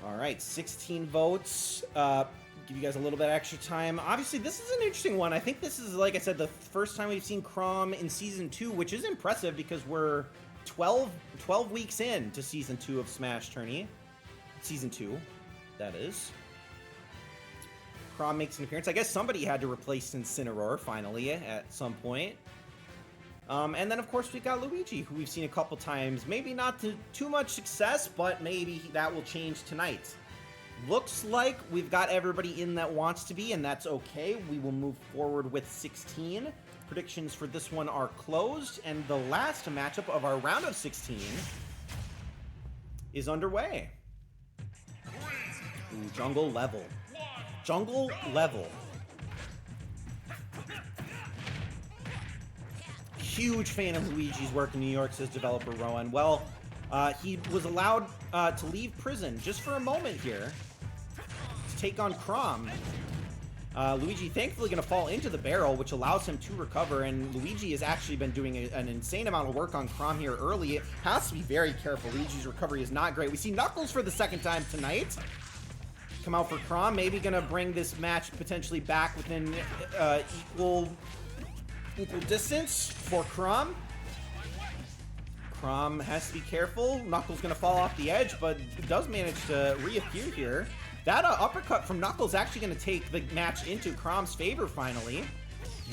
All right, 16 votes. Give you guys a little bit extra time. Obviously, this is an interesting one. I think this is, like I said, the first time we've seen Chrom in Season 2, which is impressive because we're 12 weeks in to Season 2 of Smash Tourney. Season 2, that is. Chrom makes an appearance. I guess somebody had to replace Incineroar, finally, at some point. And then, of course, we've got Luigi, who we've seen a couple times. Maybe not to too much success, but maybe that will change tonight. Looks like we've got everybody in that wants to be, and that's okay. We will move forward with 16. Predictions for this one are closed, and the last matchup of our round of 16 is underway. Ooh, jungle level. Jungle level. Huge fan of Luigi's work in New York, says developer Rowan. Well, he was allowed to leave prison just for a moment here to take on Chrom. Luigi thankfully going to fall into the barrel, which allows him to recover, and Luigi has actually been doing an insane amount of work on Chrom here early. It has to be very careful. Luigi's recovery is not great. We see Knuckles for the second time tonight come out for Chrom, maybe going to bring this match potentially back within equal distance for Chrom. Chrom has to be careful. Knuckles going to fall off the edge, but does manage to reappear here. That uppercut from Knuckles actually going to take the match into Chrom's favor finally.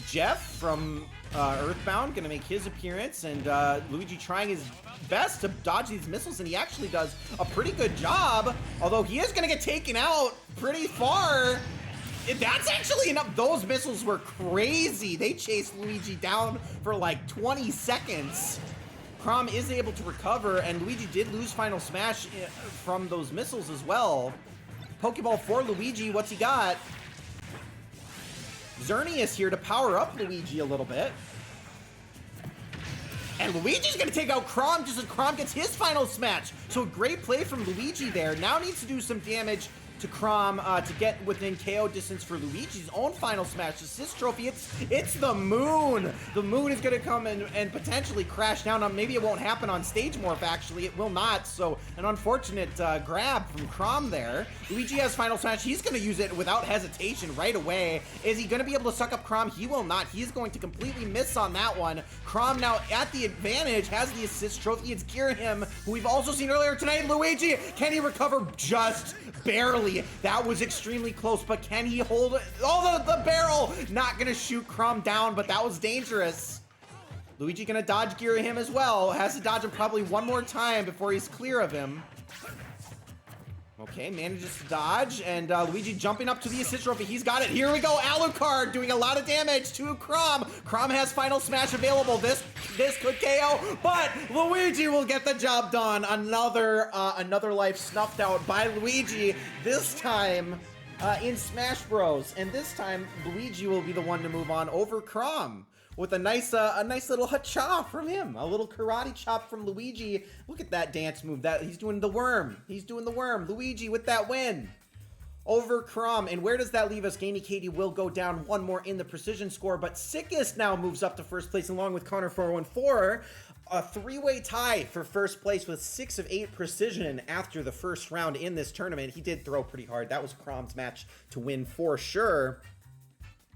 Jeff from Earthbound going to make his appearance, and Luigi trying his best to dodge these missiles, and he actually does a pretty good job, although he is going to get taken out pretty far. That's actually enough. Those missiles were crazy. They chased Luigi down for like 20 seconds. Chrom is able to recover, and Luigi did lose Final Smash from those missiles as well. Pokeball for Luigi, what's he got? Xerneas here to power up Luigi a little bit. And Luigi's gonna take out Chrom just as Chrom gets his Final Smash. So a great play from Luigi there. Now needs to do some damage to Chrom to get within KO distance for Luigi's own Final Smash assist trophy. It's the moon. The moon is going to come and potentially crash down. Maybe it won't happen on Stage Morph, actually. It will not. So an unfortunate grab from Chrom there. Luigi has Final Smash. He's going to use it without hesitation right away. Is he going to be able to suck up Chrom? He will not. He's going to completely miss on that one. Chrom now at the advantage, has the assist trophy. It's Girahim, who we've also seen earlier tonight. Luigi, can he recover? Just barely. That was extremely close, but can he hold it? Oh, the barrel! Not gonna shoot Chrom down, but that was dangerous. Luigi gonna dodge Girahim as well. Has to dodge him probably one more time before he's clear of him. Okay, manages to dodge, and Luigi jumping up to the assist trophy. He's got it. Here we go. Alucard doing a lot of damage to Chrom. Chrom has Final Smash available. This could KO, but Luigi will get the job done. Another life snuffed out by Luigi, this time in Smash Bros. And this time, Luigi will be the one to move on over Chrom. with a nice little ha-cha from him. A little karate chop from Luigi. Look at that dance move. He's doing the worm. He's doing the worm. Luigi with that win over Crom. And where does that leave us? Gamey Katie will go down one more in the precision score, but Sickest now moves up to first place along with Connor 414. A three-way tie for first place with 6 of 8 precision after the first round in this tournament. He did throw pretty hard. That was Crom's match to win for sure.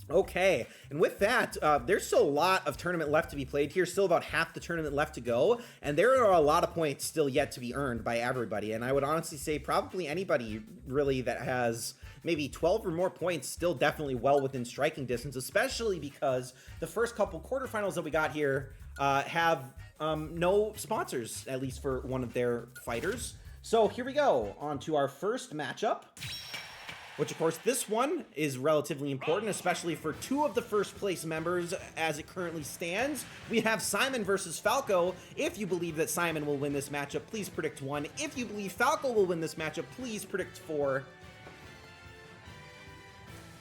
Okay, and with that, there's still a lot of tournament left to be played here. Still about half the tournament left to go, and there are a lot of points still yet to be earned by everybody. And I would honestly say probably anybody really that has maybe 12 or more points still definitely well within striking distance, especially because the first couple quarterfinals that we got here have no sponsors, at least for one of their fighters. So here we go, on to our first matchup, which of course this one is relatively important, especially for 2 of the first place members as it currently stands. We have Simon versus Falco. If you believe that Simon will win this matchup, please predict 1. If you believe Falco will win this matchup, please predict 4.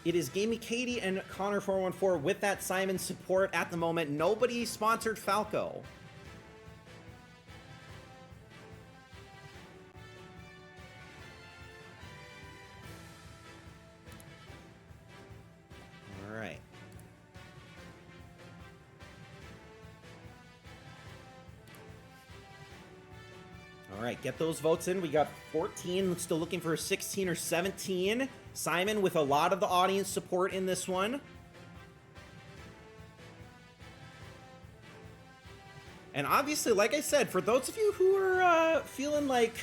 It is Gamey Katie and Connor 414 with that Simon support at the moment. Nobody sponsored Falco. All right. All right, get those votes in. We got 14, still looking for 16 or 17. Simon with a lot of the audience support in this one. And obviously, like I said, for those of you who are feeling like,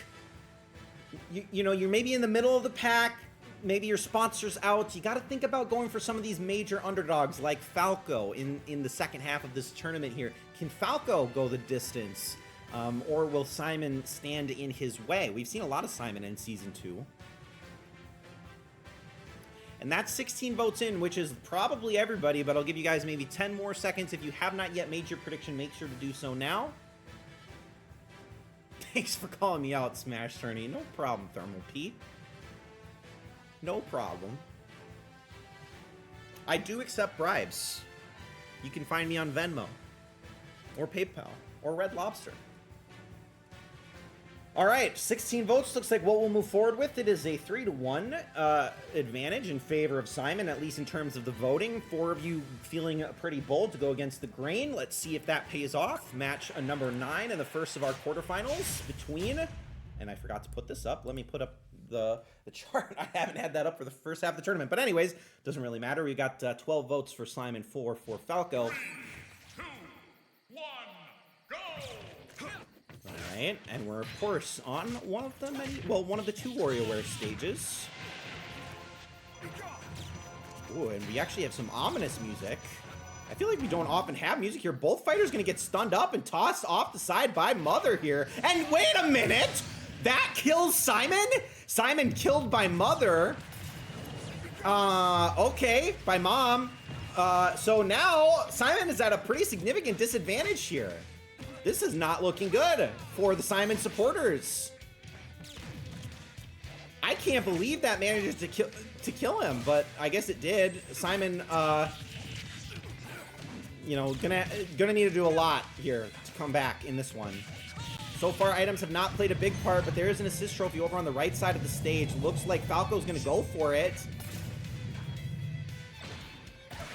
you know, you're maybe in the middle of the pack, maybe your sponsor's out, you got to think about going for some of these major underdogs like Falco in the second half of this tournament here. Can Falco go the distance? Or will Simon stand in his way? We've seen a lot of Simon in Season 2. And that's 16 votes in, which is probably everybody, but I'll give you guys maybe 10 more seconds. If you have not yet made your prediction, make sure to do so now. Thanks for calling me out, Smash Tourney. No problem, Thermal Pete. No problem. I do accept bribes. You can find me on Venmo, or PayPal, or Red Lobster. All right, 16 votes looks like what we'll move forward with. It is a 3-1 advantage in favor of Simon, at least in terms of the voting. 4 of you feeling pretty bold to go against the grain. Let's see if that pays off. Match a number 9 in the first of our quarterfinals between, and I forgot to put this up. Let me put up the chart. I haven't had that up for the first half of the tournament. But anyways, doesn't really matter. We got 12 votes for Simon, 4 for Falco.
3, 2, 1, go!
Alright, and we're of course on one of the many, well, one of the 2 WarioWare stages. Ooh, and we actually have some ominous music. I feel like we don't often have music here. Both fighters gonna get stunned up and tossed off the side by Mother here. And wait a minute! That kills Simon? Simon killed by Mother. Okay, by Mom. So now Simon is at a pretty significant disadvantage here. This is not looking good for the Simon supporters. I can't believe that manages to kill him, but I guess it did. Simon, you know, gonna need to do a lot here to come back in this one. So far, items have not played a big part, but there is an assist trophy over on the right side of the stage. Looks like Falco's gonna go for it.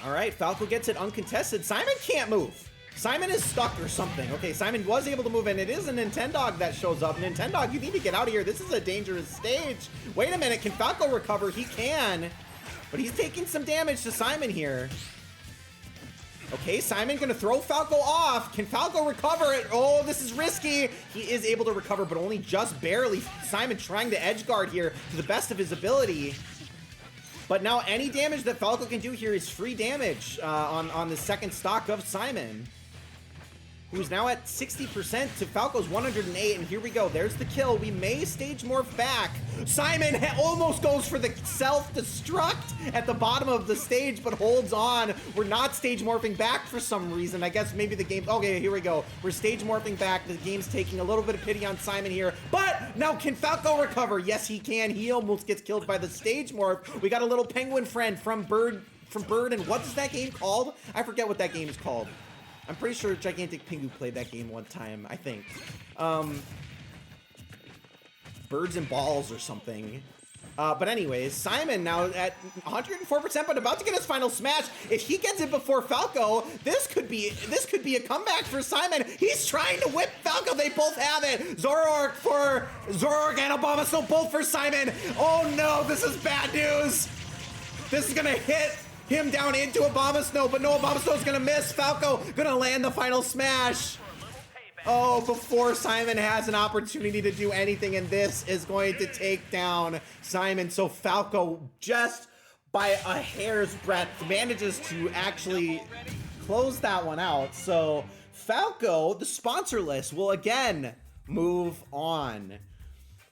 All right, Falco gets it uncontested. Simon can't move. Simon is stuck or something. Okay, Simon was able to move, and it is a Nintendog that shows up. Nintendog, you need to get out of here. This is a dangerous stage. Wait a minute, can Falco recover? He can, but he's taking some damage to Simon here. Okay, Simon gonna throw Falco off. Can Falco recover it? Oh, this is risky. He is able to recover, but only just barely. Simon trying to edge guard here to the best of his ability. But now any damage that Falco can do here is free damage on the second stock of Simon, who's now at 60% to Falco's 108, and here we go. There's the kill. We may stage morph back. Simon almost goes for the self-destruct at the bottom of the stage, but holds on. We're not stage morphing back for some reason. I guess maybe the game... Okay, here we go. We're stage morphing back. The game's taking a little bit of pity on Simon here, but now can Falco recover? Yes, he can. He almost gets killed by the stage morph. We got a little penguin friend from from Bird, and what is that game called? I forget what that game is called. I'm pretty sure Gigantic Pingu played that game one time, I think. Birds and Balls or something. But anyways, Simon now at 104%, but about to get his final smash. If he gets it before Falco, this could be a comeback for Simon. He's trying to whip Falco. They both have it. Zoroark and Obama both for Simon. Oh no, this is bad news. This is gonna hit him down into Abomasnow, but no, Abomasnow's gonna miss. Falco gonna land the final smash. Oh, before Simon has an opportunity to do anything, and this is going to take down Simon. So Falco, just by a hair's breadth, manages to actually close that one out. So Falco, the sponsor list, will again move on.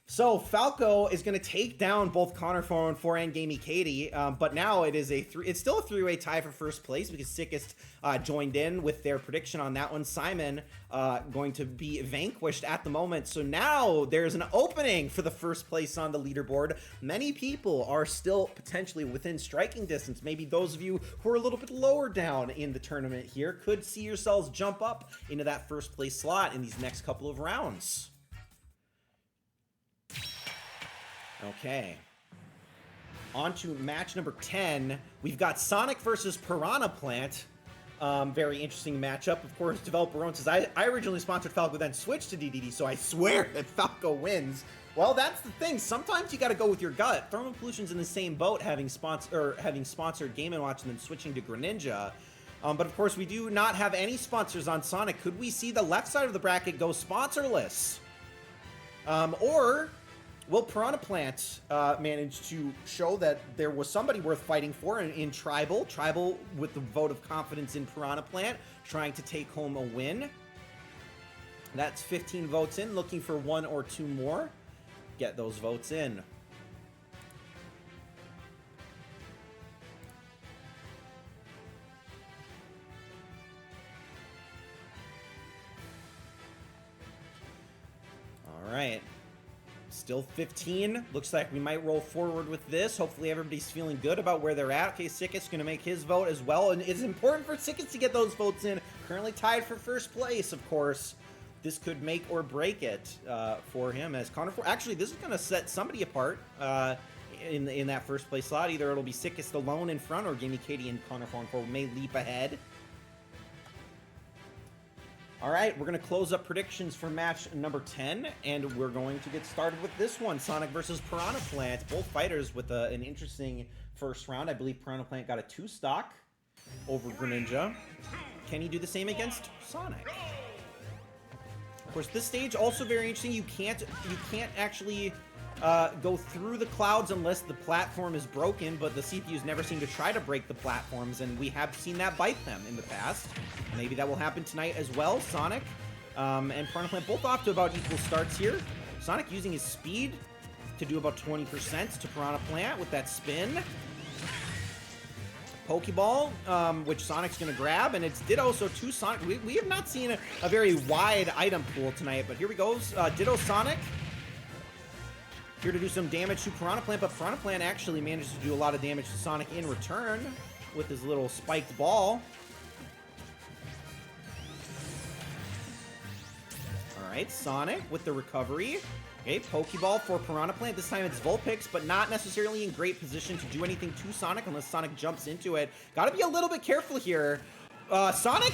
So Falco is going to take down both Connor 414 and Gamey Katie, but now it's still a three-way tie for first place because Sickest joined in with their prediction on that one. Simon going to be vanquished at the moment. So now there's an opening for the first place on the leaderboard. Many people are still potentially within striking distance. Maybe those of you who are a little bit lower down in the tournament here could see yourselves jump up into that first place slot in these next couple of rounds. Okay. On to match number 10. We've got Sonic versus Piranha Plant. Very interesting matchup. Of course, developer Rowan says, I originally sponsored Falco, then switched to DDD, so I swear that Falco wins. Well, that's the thing. Sometimes you got to go with your gut. Thermal Pollution's in the same boat, having sponsored Game & Watch and then switching to Greninja. But of course, we do not have any sponsors on Sonic. Could we see the left side of the bracket go sponsorless? Or will Piranha Plant manage to show that there was somebody worth fighting for in Tribal? Tribal with the vote of confidence in Piranha Plant, trying to take home a win. That's 15 votes in, looking for one or two more. Get those votes in. All right. Still 15. Looks like we might roll forward with this. Hopefully everybody's feeling good about where they're at. Okay, Sickest going to make his vote as well. And it's important for Sickest to get those votes in. Currently tied for first place, of course. This could make or break it for him as Connor 4. Actually, this is going to set somebody apart in that first place slot. Either it'll be Sickest alone in front or Gamey Katie and Connor 4 may leap ahead. All right, we're going to close up predictions for match number 10, and we're going to get started with this one, Sonic versus Piranha Plant. Both fighters with an interesting first round. I believe Piranha Plant got a 2-stock over Greninja. Can he do the same against Sonic? Of course, this stage also very interesting. You can't actually go through the clouds unless the platform is broken, but the CPUs never seem to try to break the platforms, and we have seen that bite them in the past. Maybe that will happen tonight as well. Sonic and Piranha Plant both off to about equal starts here. Sonic using his speed to do about 20% to Piranha Plant with that spin. Pokeball, which Sonic's going to grab, and it's Ditto, so two Sonic. We have not seen a very wide item pool tonight, but here we go. Ditto Sonic. Here to do some damage to Piranha Plant, but Piranha Plant actually manages to do a lot of damage to Sonic in return with his little spiked ball. Alright, Sonic with the recovery. Okay, Pokeball for Piranha Plant. This time it's Vulpix, but not necessarily in great position to do anything to Sonic unless Sonic jumps into it. Gotta be a little bit careful here. Sonic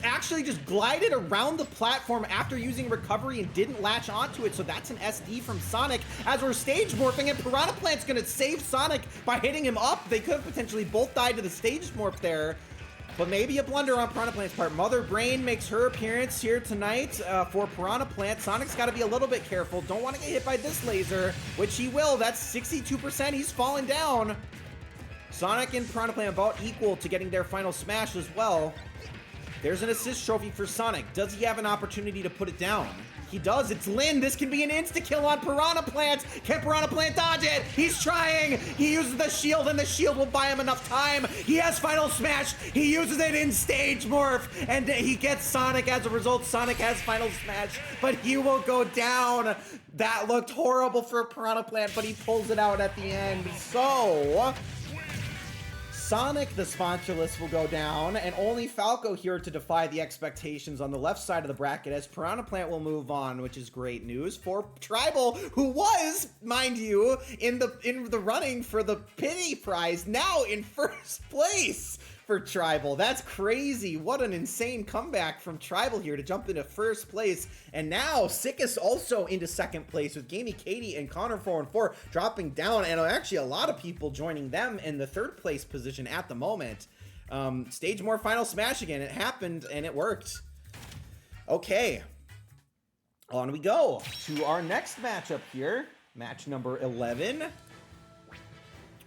actually just glided around the platform after using recovery and didn't latch onto it, so that's an SD from Sonic as we're stage morphing, and Piranha Plant's gonna save Sonic by hitting him up. They could have potentially both died to the stage morph there, but maybe a blunder on Piranha Plant's part. Mother Brain makes her appearance here tonight for Piranha Plant. Sonic's got to be a little bit careful. Don't want to get hit by this laser, which he will. That's 62%. He's falling down. Sonic and Piranha Plant about equal to getting their final smash as well. There's an assist trophy for Sonic. Does he have an opportunity to put it down? He does. It's Lin. This can be an insta-kill on Piranha Plant. Can Piranha Plant dodge it? He's trying. He uses the shield, and the shield will buy him enough time. He has final smash. He uses it in stage morph, and he gets Sonic. As a result, Sonic has final smash, but he will go down. That looked horrible for Piranha Plant, but he pulls it out at the end. So Sonic, the sponsor list, will go down, and only Falco here to defy the expectations on the left side of the bracket, as Piranha Plant will move on, which is great news for Tribal, who was, mind you, in the running for the Pity Prize, now in first place for Tribal. That's crazy. What an insane comeback from Tribal here to jump into first place. And now Sickest also into second place with Gamey Katie and Connor 4-4 dropping down, and actually a lot of people joining them in the third place position at the moment. Stage more Final Smash again. It happened and it worked. Okay. On we go to our next matchup here. Match number 11.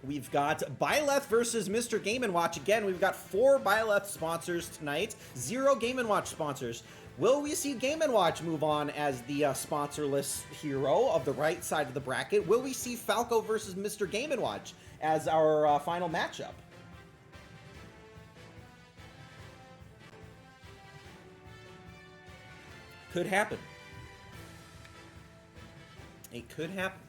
We've got Byleth versus Mr. Game & Watch. Again, we've got 4 Byleth sponsors tonight, 0 Game & Watch sponsors. Will we see Game & Watch move on as the sponsorless hero of the right side of the bracket? Will we see Falco versus Mr. Game & Watch as our final matchup? Could happen. It could happen.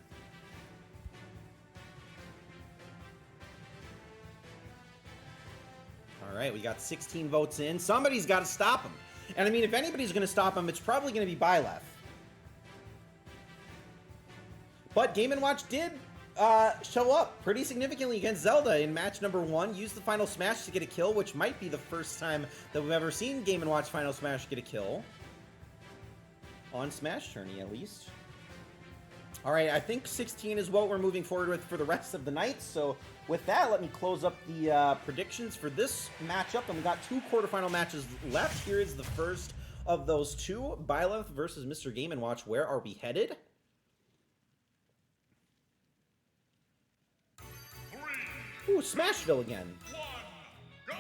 All right, we got 16 votes in. Somebody's got to stop him. And I mean, if anybody's going to stop him, it's probably going to be Byleth. But Game & Watch did show up pretty significantly against Zelda in match number 1. Used the Final Smash to get a kill, which might be the first time that we've ever seen Game & Watch Final Smash get a kill. On Smash Tourney, at least. All right, I think 16 is what we're moving forward with for the rest of the night. So with that, let me close up the predictions for this matchup. And we got 2 quarterfinal matches left. Here is the first of those 2. Byleth versus Mr. Game & Watch. Where are we headed?
3,
Ooh, Smashville again.
1, go!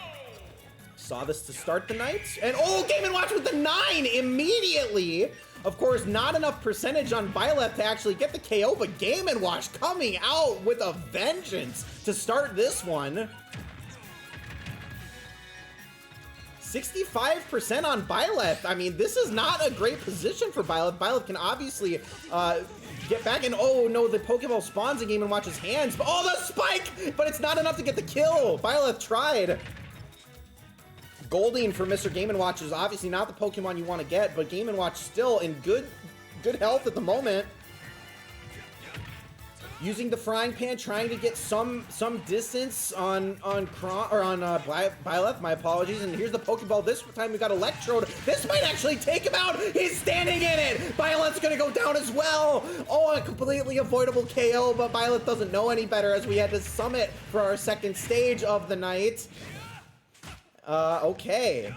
Saw this to start the night. And oh, Game & Watch with the 9 immediately. Of course, not enough percentage on Byleth to actually get the KO, but Game & Watch coming out with a vengeance to start this one. 65% on Byleth. I mean, this is not a great position for Byleth. Byleth can obviously get back, and oh no, the Pokeball spawns in Game & Watch's hands. But, oh, the spike! But it's not enough to get the kill. Byleth tried. Golding for Mr. Game & Watch is obviously not the Pokemon you want to get, but Game & Watch still in good health at the moment. Using the frying pan, trying to get some distance on Byleth, my apologies. And here's the Pokeball. This time we got Electrode. This might actually take him out. He's standing in it. Byleth's gonna go down as well. Oh, a completely avoidable KO, but Byleth doesn't know any better as we had to summit for our second stage of the night. Okay.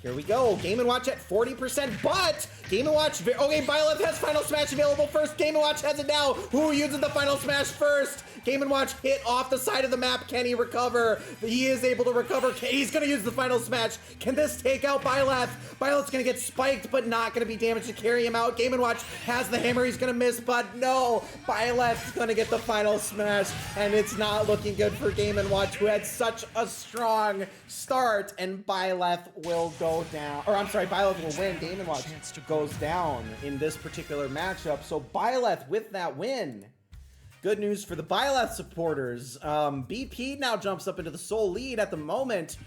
Here we go. Game & Watch at 40%, but Game & Watch... Okay, Byleth has Final Smash available first. Game & Watch has it now. Who uses the Final Smash first? Game & Watch hit off the side of the map. Can he recover? He is able to recover. He's going to use the Final Smash. Can this take out Byleth? Byleth's going to get spiked, but not going to be damaged to carry him out. Game & Watch has the hammer. He's going to miss, but no. Byleth's going to get the Final Smash, and it's not looking good for Game & Watch, who had such a strong start, and Byleth will go down. Or, I'm sorry, Byleth will win. Game & Watch goes down in this particular matchup. So Byleth with that win. Good news for the Byleth supporters. BP now jumps up into the sole lead at the moment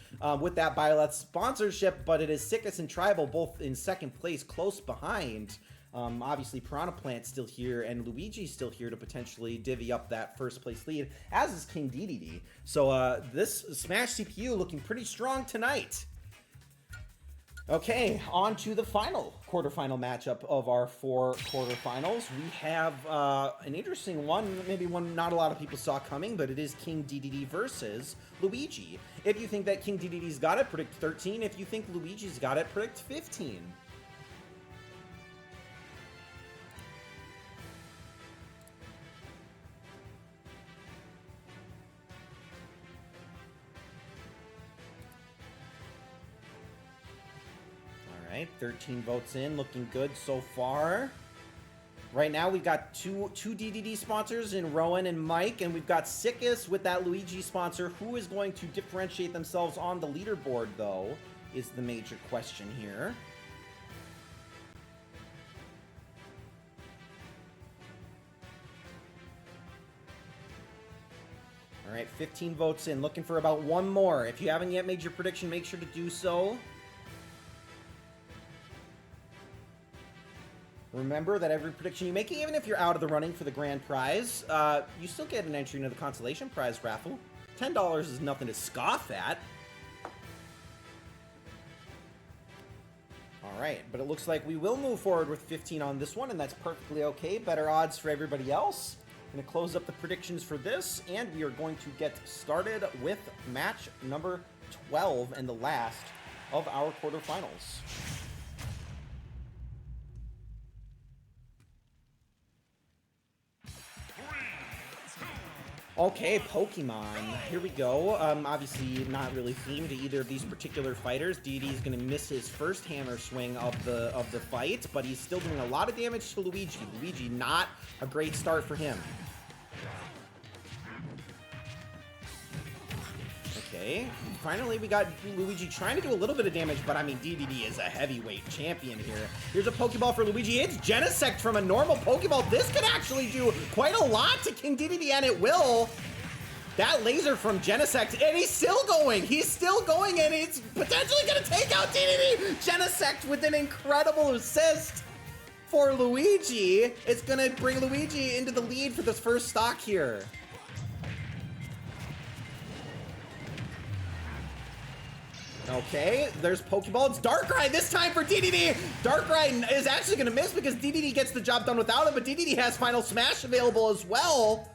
with that Byleth sponsorship, but it is Sickest and Tribal both in second place, close behind. Obviously, Piranha Plant still here, and Luigi's still here to potentially divvy up that first place lead, as is King DDD. So this Smash CPU looking pretty strong tonight. Okay, on to the final quarterfinal matchup of our 4 quarterfinals. We have an interesting one, maybe one not a lot of people saw coming, but it is King DDD versus Luigi. If you think that King DDD's got it, predict 13. If you think Luigi's got it, predict 15. All right, 13 votes in, looking good so far. Right now, we've got two DDD sponsors in Rowan and Mike, and we've got Sickest with that Luigi sponsor. Who is going to differentiate themselves on the leaderboard, though, is the major question here. All right, 15 votes in, looking for about one more. If you haven't yet made your prediction, make sure to do so. Remember that every prediction you make, even if you're out of the running for the grand prize, you still get an entry into the consolation prize raffle. $10 is nothing to scoff at. All right, but it looks like we will move forward with 15 on this one, and that's perfectly okay. Better odds for everybody else. I'm going to close up the predictions for this, and we are going to get started with match number 12 and the last of our quarterfinals. Okay, Pokemon. Here we go. Obviously not really themed to either of these particular fighters. DD is going to miss his first hammer swing of the fight, but he's still doing a lot of damage to Luigi. Luigi, not a great start for him. Okay, finally we got Luigi trying to do a little bit of damage, but I mean, DDD is a heavyweight champion here. Here's a Pokeball for Luigi. It's Genesect from a normal Pokeball. This could actually do quite a lot to King DDD, and it will. That laser from Genesect, and he's still going. He's still going, and it's potentially going to take out DDD. Genesect with an incredible assist for Luigi. It's going to bring Luigi into the lead for this first stock here. Okay, there's Pokeball. It's Darkrai this time for DDD. Darkrai is actually going to miss because DDD gets the job done without it, but DDD has Final Smash available as well.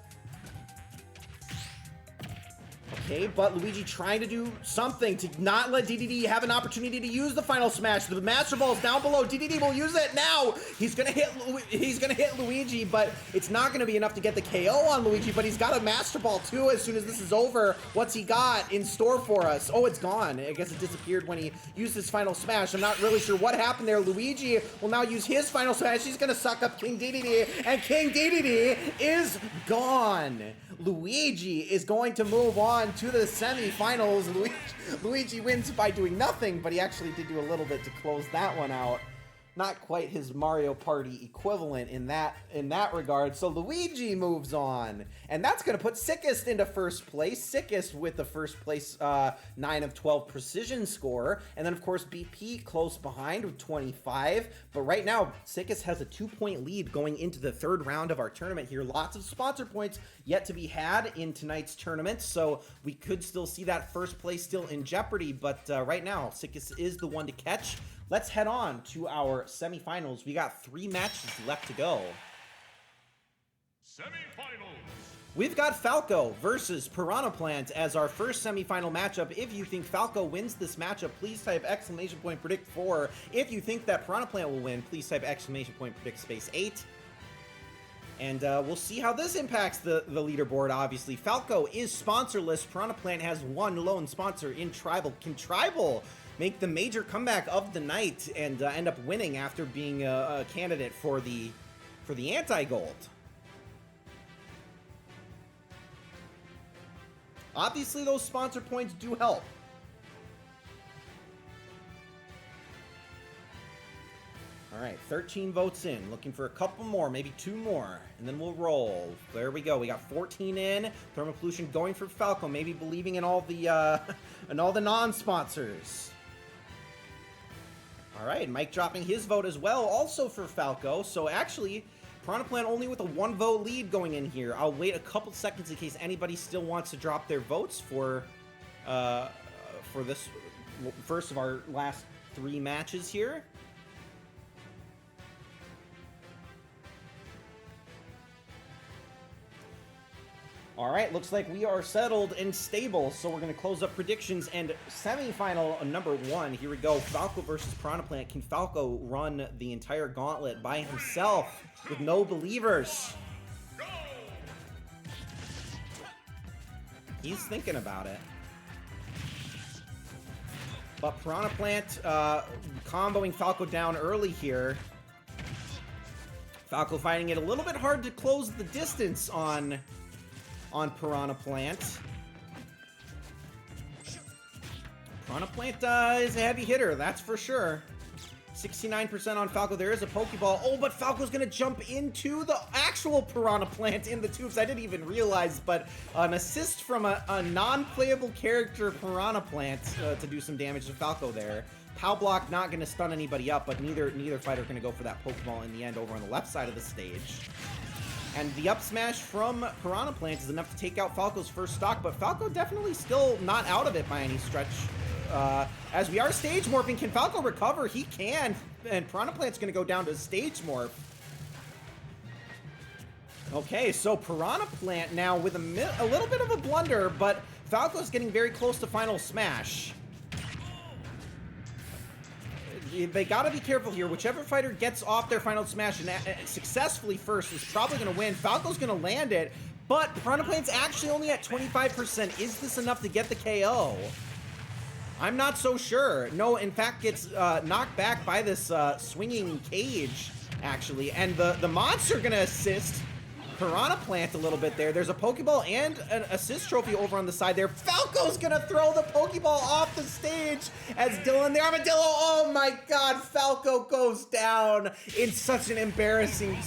Okay, but Luigi trying to do something to not let DDD have an opportunity to use the Final Smash. The Master Ball is down below. DDD will use it now. He's gonna hit Luigi, but it's not gonna be enough to get the KO on Luigi. But he's got a Master Ball too. As soon as this is over, what's he got in store for us? Oh, it's gone. I guess it disappeared when he used his Final Smash. I'm not really sure what happened there. Luigi will now use his Final Smash. He's gonna suck up King DDD, and King DDD is gone. Luigi is going to move on to the semifinals. Luigi wins by doing nothing, but he actually did do a little bit to close that one out. Not quite his Mario Party equivalent in that regard. So Luigi moves on, and that's going to put Sickest into first place. Sickest with the first place 9 of 12 precision score, and then of course BP close behind with 25. But right now Sickest has a 2-point lead going into the third round of our tournament here. Lots of sponsor points yet to be had in tonight's tournament, so we could still see that first place still in jeopardy. But right now Sickest is the one to catch. Let's head on to our semifinals. We got 3 matches left to go.
Semifinals.
We've got Falco versus Piranha Plant as our first semifinal matchup. If you think Falco wins this matchup, please type exclamation point predict 4. If you think that Piranha Plant will win, please type exclamation point predict space 8. And we'll see how this impacts the leaderboard, obviously. Falco is sponsorless. Piranha Plant has one lone sponsor in Tribal. Can Tribal make the major comeback of the night and end up winning after being a candidate for the anti-gold? Obviously, those sponsor points do help. All right, 13 votes in. Looking for a couple more, maybe 2 more, and then we'll roll. There we go. We got 14 in. Thermal Pollution going for Falco, maybe believing in all the non-sponsors. All right, Mike dropping his vote as well, also for Falco. So actually, Piranha Plant only with a 1-vote lead going in here. I'll wait a couple seconds in case anybody still wants to drop their votes for this first of our last 3 matches here. All right, looks like we are settled and stable, so we're going to close up predictions and semifinal number 1. Here we go, Falco versus Piranha Plant. Can Falco run the entire gauntlet by himself with no believers? He's thinking about it. But Piranha Plant comboing Falco down early here. Falco finding it a little bit hard to close the distance on Piranha Plant. Piranha Plant is a heavy hitter, that's for sure. 69% on Falco. There is a Pokeball. Oh, but Falco's gonna jump into the actual Piranha Plant in the tubes. I didn't even realize, but an assist from a non-playable character Piranha Plant to do some damage to Falco there. Pow Block not gonna stun anybody up, but neither fighter gonna go for that Pokeball in the end over on the left side of the stage. And the up smash from Piranha Plant is enough to take out Falco's first stock, but Falco definitely still not out of it by any stretch. As we are stage morphing, can Falco recover? He can, and Piranha Plant's gonna go down to stage morph. Okay, so Piranha Plant now with a little bit of a blunder, but Falco's getting very close to final smash. They gotta be careful here. Whichever fighter gets off their final smash and successfully first is probably gonna win. Falco's gonna land it, but Piranha Plant's actually only at 25%. Is this enough to get the KO? I'm not so sure. No, in fact, gets knocked back by this swinging cage, actually. And the monster gonna assist Piranha Plant a little bit there. There's a Pokeball and an assist trophy over on the side there. Falco's gonna throw the Pokeball off the stage as Dylan the Armadillo. Oh my God, Falco goes down in such an embarrassing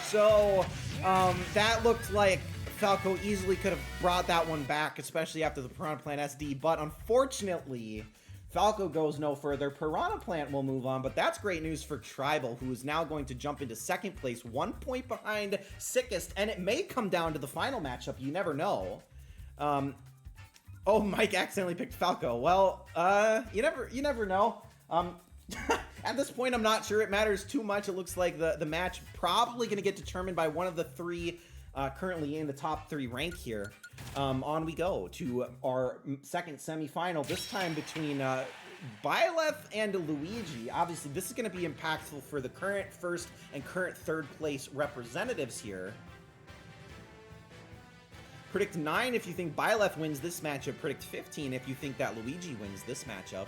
show. That looked like Falco easily could have brought that one back, especially after the Piranha Plant SD, but unfortunately, Falco goes no further. Piranha Plant will move on, but that's great news for Tribal, who is now going to jump into second place, 1 point behind Sickest, and it may come down to the final matchup. You never know. Oh, Mike accidentally picked Falco. Well, you never know. At this point, I'm not sure it matters too much. It looks like the match probably going to get determined by one of the three currently in the top 3 rank here. On we go to our second semifinal, this time between Byleth and Luigi. Obviously, this is going to be impactful for the current first and current third place representatives here. Predict 9 if you think Byleth wins this matchup. Predict 15 if you think that Luigi wins this matchup.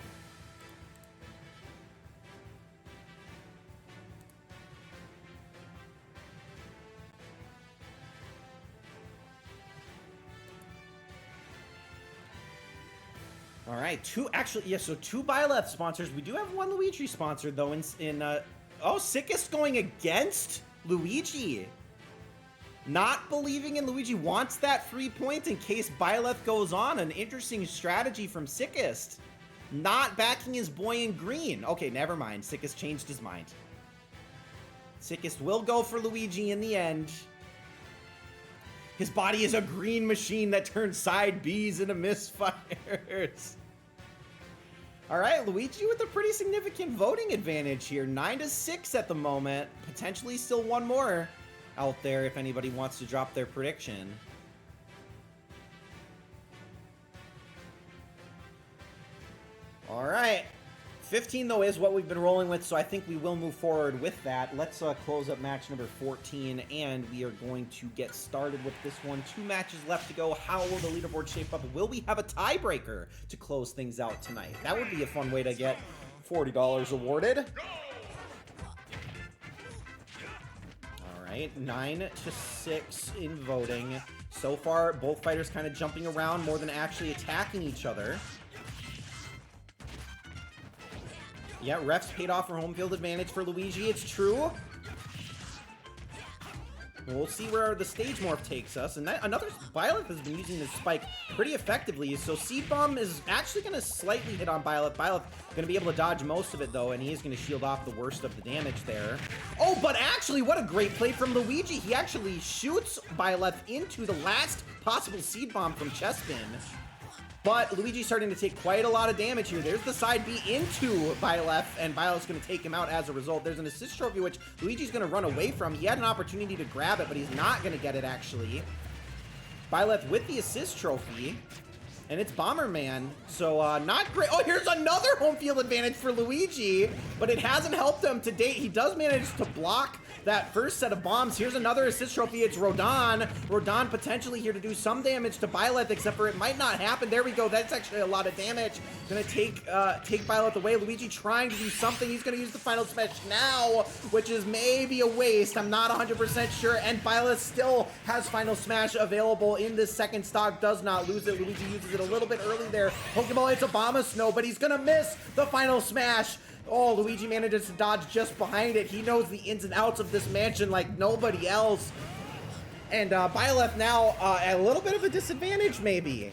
All right, two Byleth sponsors. We do have one Luigi sponsored though. Oh, Sickest going against Luigi. Not believing in Luigi, wants that 3 point in case Byleth goes on. An interesting strategy from Sickest. Not backing his boy in green. Okay, never mind. Sickest changed his mind. Sickest will go for Luigi in the end. His body is a green machine that turns side Bs into misfires. All right, Luigi with a pretty significant voting advantage here. 9-6 at the moment. Potentially still one more out there if anybody wants to drop their prediction. All right. 15, though, is what we've been rolling with, so I think we will move forward with that. Let's close up match number 14, and we are going to get started with this one. 2 matches left to go. How will the leaderboard shape up? Will we have a tiebreaker to close things out tonight? That would be a fun way to get $40 awarded. All right, 9-6 in voting. So far, both fighters kind of jumping around more than actually attacking each other. Yeah, refs paid off for home field advantage for Luigi. It's true. We'll see where the stage morph takes us. And another Byleth has been using this spike pretty effectively. So Seed Bomb is actually going to slightly hit on Byleth. Byleth going to be able to dodge most of it, though, and he is going to shield off the worst of the damage there. Oh, but actually, what a great play from Luigi. He actually shoots Byleth into the last possible Seed Bomb from Chespin. But Luigi's starting to take quite a lot of damage here. There's the side B into Byleth, and Byleth's going to take him out as a result. There's an assist trophy, which Luigi's going to run away from. He had an opportunity to grab it, but he's not going to get it, actually. Byleth with the assist trophy, and it's Bomberman, so not great. Oh, here's another home field advantage for Luigi, but it hasn't helped him to date. He does manage to block that first set of bombs. Here's another assist trophy. It's Rodon. Rodon potentially here to do some damage to Byleth, except for it might not happen. There we go. That's actually a lot of damage. Gonna take Byleth away. Luigi trying to do something. He's gonna use the final smash now, which is maybe a waste. I'm not 100% sure. And Byleth still has final smash available in this second stock. Does not lose it. Luigi uses it it a little bit early there. Pokeball hits a Bomb Snow, but he's gonna miss the final smash. Oh, Luigi manages to dodge just behind it. He knows the ins and outs of this mansion like nobody else. And Byleth now at a little bit of a disadvantage, maybe.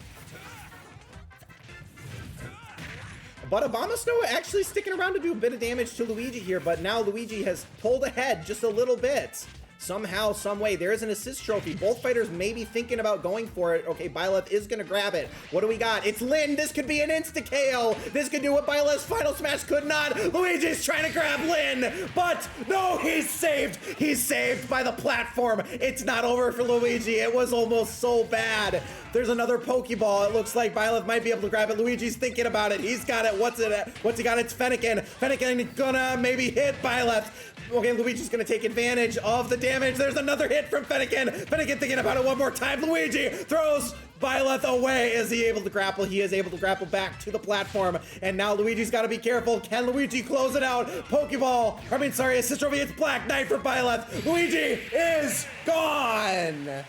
But Abomasnow actually sticking around to do a bit of damage to Luigi here, but now Luigi has pulled ahead just a little bit. Somehow, some way, there is an assist trophy. Both fighters may be thinking about going for it. Okay, Byleth is gonna grab it. What do we got? It's Lyn. This could be an insta-KO. This could do what Byleth's final smash could not. Luigi's trying to grab Lyn, but no, he's saved. He's saved by the platform. It's not over for Luigi. It was almost so bad. There's another Pokeball. It looks like Byleth might be able to grab it. Luigi's thinking about it. He's got it. What's he got? It's Fennekin. Fennekin gonna maybe hit Byleth. Okay, Luigi's gonna take advantage of the damage. There's another hit from Fennekin. Fennekin thinking about it one more time. Luigi throws Byleth away. Is he able to grapple? He is able to grapple back to the platform. And now Luigi's gotta be careful. Can Luigi close it out? Pokeball. Assist trophy. It's Black Knight for Byleth. Luigi is gone.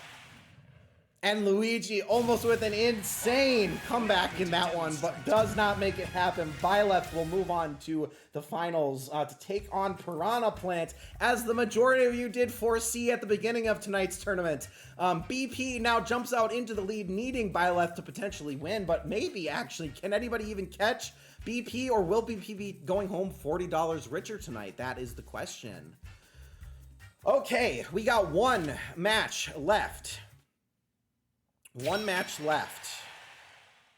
And Luigi almost with an insane comeback in that one, but does not make it happen. Byleth will move on to the finals to take on Piranha Plant, as the majority of you did foresee at the beginning of tonight's tournament. BP now jumps out into the lead, needing Byleth to potentially win, but maybe actually, can anybody even catch BP, or will BP be going home $40 richer tonight? That is the question. Okay, we got one match left. One match left,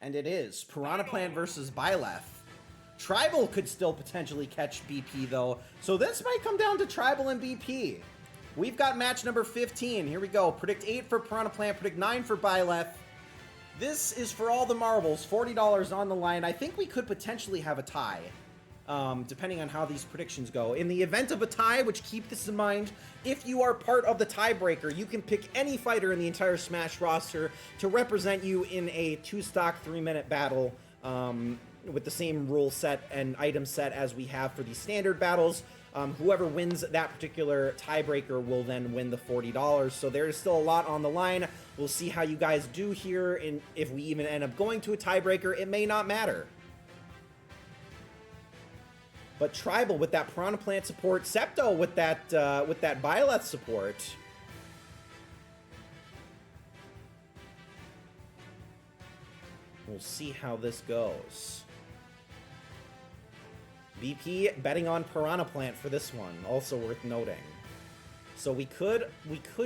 and it is Piranha Plant versus Byleth. Tribal could still potentially catch BP though, so this might come down to Tribal and BP. We've got match number 15. Here we go. Predict 8 for Piranha Plant, predict 9 for Byleth. This is for all the marbles, $40 on the line. I think we could potentially have a tie, depending on how these predictions go. In the event of a tie, which keep this in mind, if you are part of the tiebreaker, you can pick any fighter in the entire Smash roster to represent you in a 2-stock 3-minute battle with the same rule set and item set as we have for the standard battles. Whoever wins that particular tiebreaker will then win the $40. So there is still a lot on the line. We'll see how you guys do here, and if we even end up going to a tiebreaker, it may not matter. But Tribal with that Piranha Plant support, Septo with that Byleth support. We'll see how this goes. BP betting on Piranha Plant for this one, also worth noting. So we could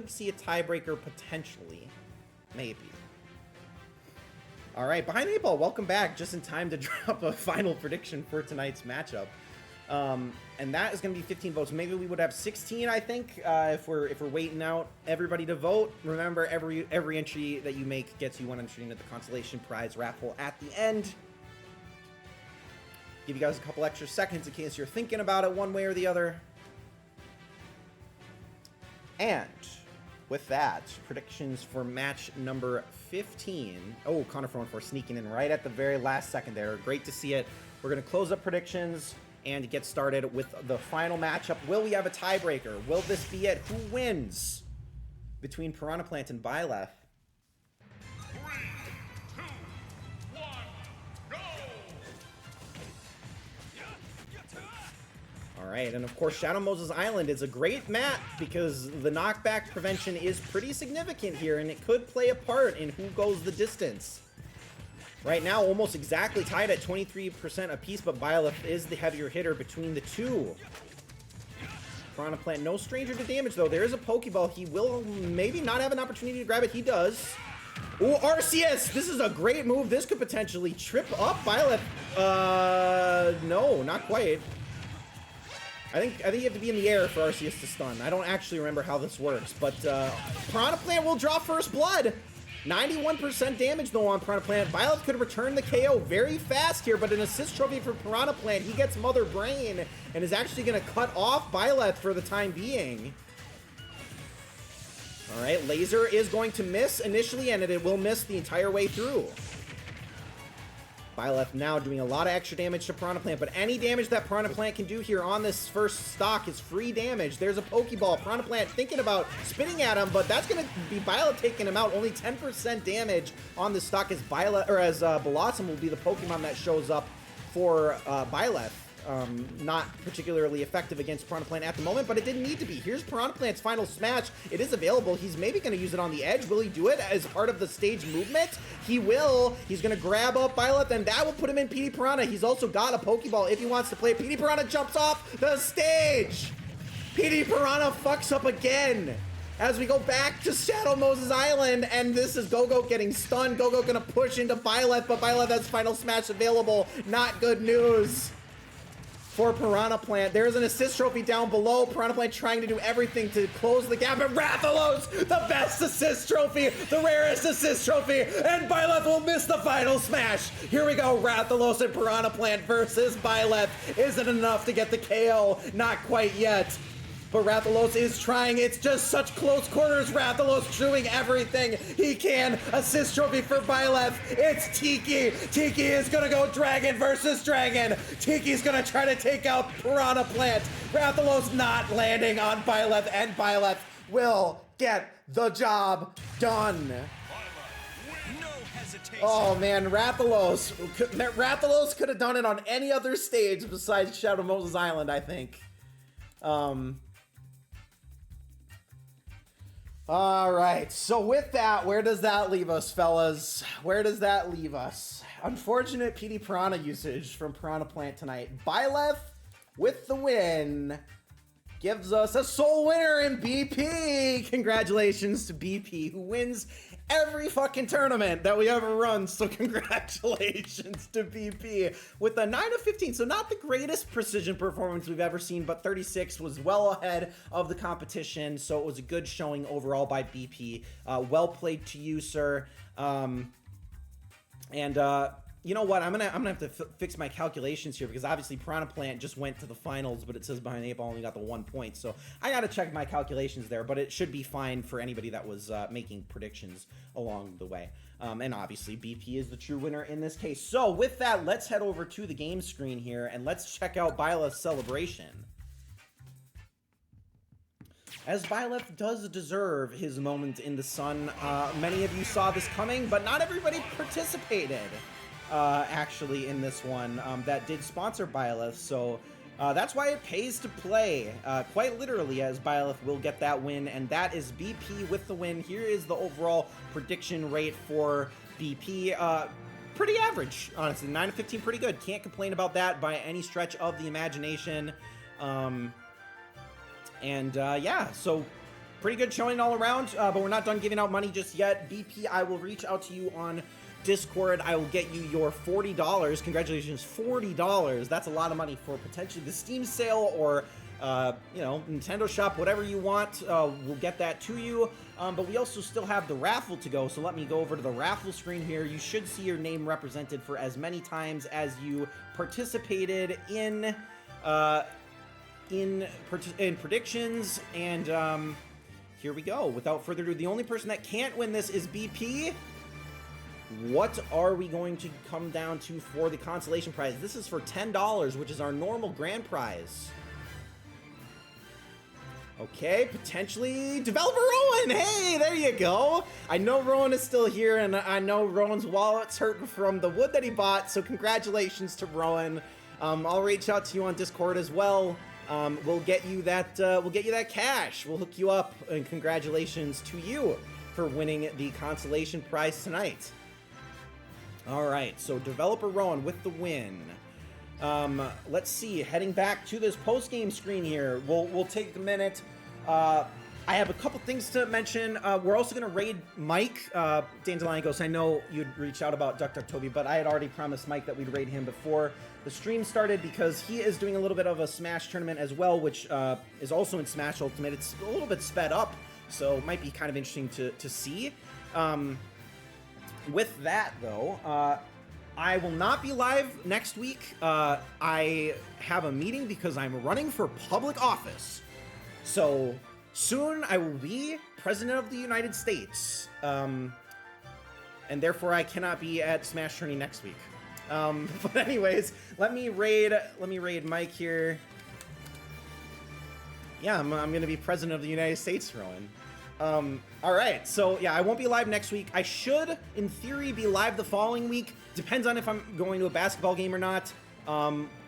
see a tiebreaker potentially, maybe. All right, Behind the Eight Ball, welcome back, just in time to drop a final prediction for tonight's matchup. And that is going to be 15 votes. Maybe we would have 16, I think, if we're waiting out everybody to vote. Remember, every entry that you make gets you one entry into the consolation prize raffle at the end. Give you guys a couple extra seconds in case you're thinking about it one way or the other. And with that, predictions for match number 15. Oh, Connor 414 sneaking in right at the very last second there. Great to see it. We're going to close up predictions and get started with the final matchup. Will we have a tiebreaker? Will this be it? Who wins between Piranha Plant and Byleth?
3, 2, 1, go!
All right, and of course, Shadow Moses Island is a great map because the knockback prevention is pretty significant here, and it could play a part in who goes the distance. Right now, almost exactly tied at 23% apiece, but Byleth is the heavier hitter between the two. Piranha Plant, no stranger to damage, though. There is a Pokeball. He will maybe not have an opportunity to grab it. He does. Ooh, Arceus! This is a great move. This could potentially trip up Byleth. No, not quite. I think you have to be in the air for Arceus to stun. I don't actually remember how this works, but Piranha Plant will draw first blood. 91% damage though on Piranha Plant. Byleth could return the KO very fast here, but an assist trophy for Piranha Plant. He gets Mother Brain and is actually going to cut off Byleth for the time being. All right, Laser is going to miss initially, and it will miss the entire way through. Byleth now doing a lot of extra damage to Piranha Plant, but any damage that Piranha Plant can do here on this first stock is free damage. There's a Pokeball. Piranha Plant thinking about spitting at him, but that's going to be Byleth taking him out. Only 10% damage on the stock as Blossom will be the Pokemon that shows up for Byleth. Not particularly effective against Piranha Plant at the moment, but it didn't need to be. Here's Piranha Plant's final smash. It is available. He's maybe going to use it on the edge. Will he do it as part of the stage movement? He will. He's going to grab up Byleth, and that will put him in PD Piranha. He's also got a Pokeball if he wants to play. PD Piranha jumps off the stage. PD Piranha fucks up again. As we go back to Shadow Moses Island, and this is Go-Go getting stunned. Go-Go gonna push into Byleth, but Byleth has final smash available. Not good news for Piranha Plant. There's an assist trophy down below. Piranha Plant trying to do everything to close the gap, and Rathalos, the best assist trophy, the rarest assist trophy, and Byleth will miss the final smash. Here we go, Rathalos and Piranha Plant versus Byleth. Is it enough to get the KO? Not quite yet. But Rathalos is trying. It's just such close quarters. Rathalos doing everything he can. Assist trophy for Byleth. It's Tiki. Tiki is gonna go Dragon versus Dragon. Tiki's gonna try to take out Piranha Plant. Rathalos not landing on Byleth, and Byleth will get the job done.
No hesitation.
Oh man, Rathalos could have done it on any other stage besides Shadow Moses Island, I think. All right, so with that, where does that leave us, fellas? Where does that leave us? Unfortunate PD Piranha usage from Piranha Plant tonight. Byleth with the win gives us a sole winner in BP. Congratulations to BP, who wins every fucking tournament that we ever run. So congratulations to BP with a 9 of 15. So not the greatest precision performance we've ever seen, but 36 was well ahead of the competition. So it was a good showing overall by BP. Well played to you, sir. You know what? I'm gonna have to fix my calculations here, because obviously Piranha Plant just went to the finals, but it says behind the 8 ball only got the 1 point. So I gotta check my calculations there, but it should be fine for anybody that was making predictions along the way. And obviously BP is the true winner in this case. So with that, let's head over to the game screen here and let's check out Byleth's celebration. As Byleth does deserve his moment in the sun. Many of you saw this coming, but not everybody participated. Actually in this one that did sponsor Byleth, so that's why it pays to play, quite literally, as Byleth will get that win, and that is BP with the win. Here is the overall prediction rate for BP. Pretty average, honestly. 9 of 15, pretty good. Can't complain about that by any stretch of the imagination. Yeah, so pretty good showing all around, but we're not done giving out money just yet. BP, I will reach out to you on Discord. I will get you your $40. Congratulations, $40. That's a lot of money for potentially the Steam sale or, you know, Nintendo Shop, whatever you want. We'll get that to you. But we also still have the raffle to go. So let me go over to the raffle screen here. You should see your name represented for as many times as you participated in predictions. And here we go. Without further ado, the only person that can't win this is BP. What are we going to come down to for the consolation prize? This is for $10, which is our normal grand prize. Okay, potentially Developer Rowan. Hey, there you go. I know Rowan is still here, and I know Rowan's wallet's hurt from the wood that he bought, so congratulations to Rowan. I'll reach out to you on Discord as well. We'll get you that cash. We'll hook you up, and congratulations to you for winning the consolation prize tonight. All right, so Developer Rowan with the win. Let's see, heading back to this post-game screen here. We'll take a minute. I have a couple things to mention. We're also going to raid Mike. Dandelion Ghost, I know you'd reach out about Duck Duck Toby, but I had already promised Mike that we'd raid him before the stream started, because he is doing a little bit of a Smash tournament as well, which is also in Smash Ultimate. It's a little bit sped up, so it might be kind of interesting to see. With that, though, I will not be live next week. I have a meeting because I'm running for public office. So soon I will be President of the United States. And therefore I cannot be at Smash Tourney next week. But anyways, let me raid Mike here. Yeah, I'm gonna be president of the United States, Rowan. All right, so yeah, I won't be live next week. I should, in theory, be live the following week. Depends on if I'm going to a basketball game or not.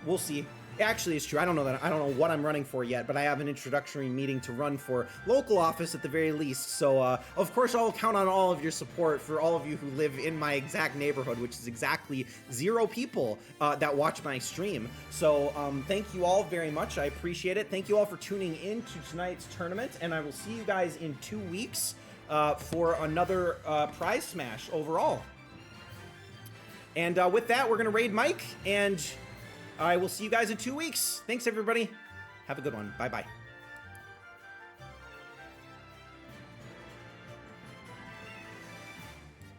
We'll see. Actually, it's true. I don't know what I'm running for yet, but I have an introductory meeting to run for local office at the very least. So, of course, I'll count on all of your support for all of you who live in my exact neighborhood, which is exactly 0 people that watch my stream. So, thank you all very much. I appreciate it. Thank you all for tuning in to tonight's tournament, and I will see you guys in 2 weeks for another prize smash overall. And with that, we're going to raid Mike, and I will see you guys in 2 weeks. Thanks, everybody. Have a good one. Bye-bye.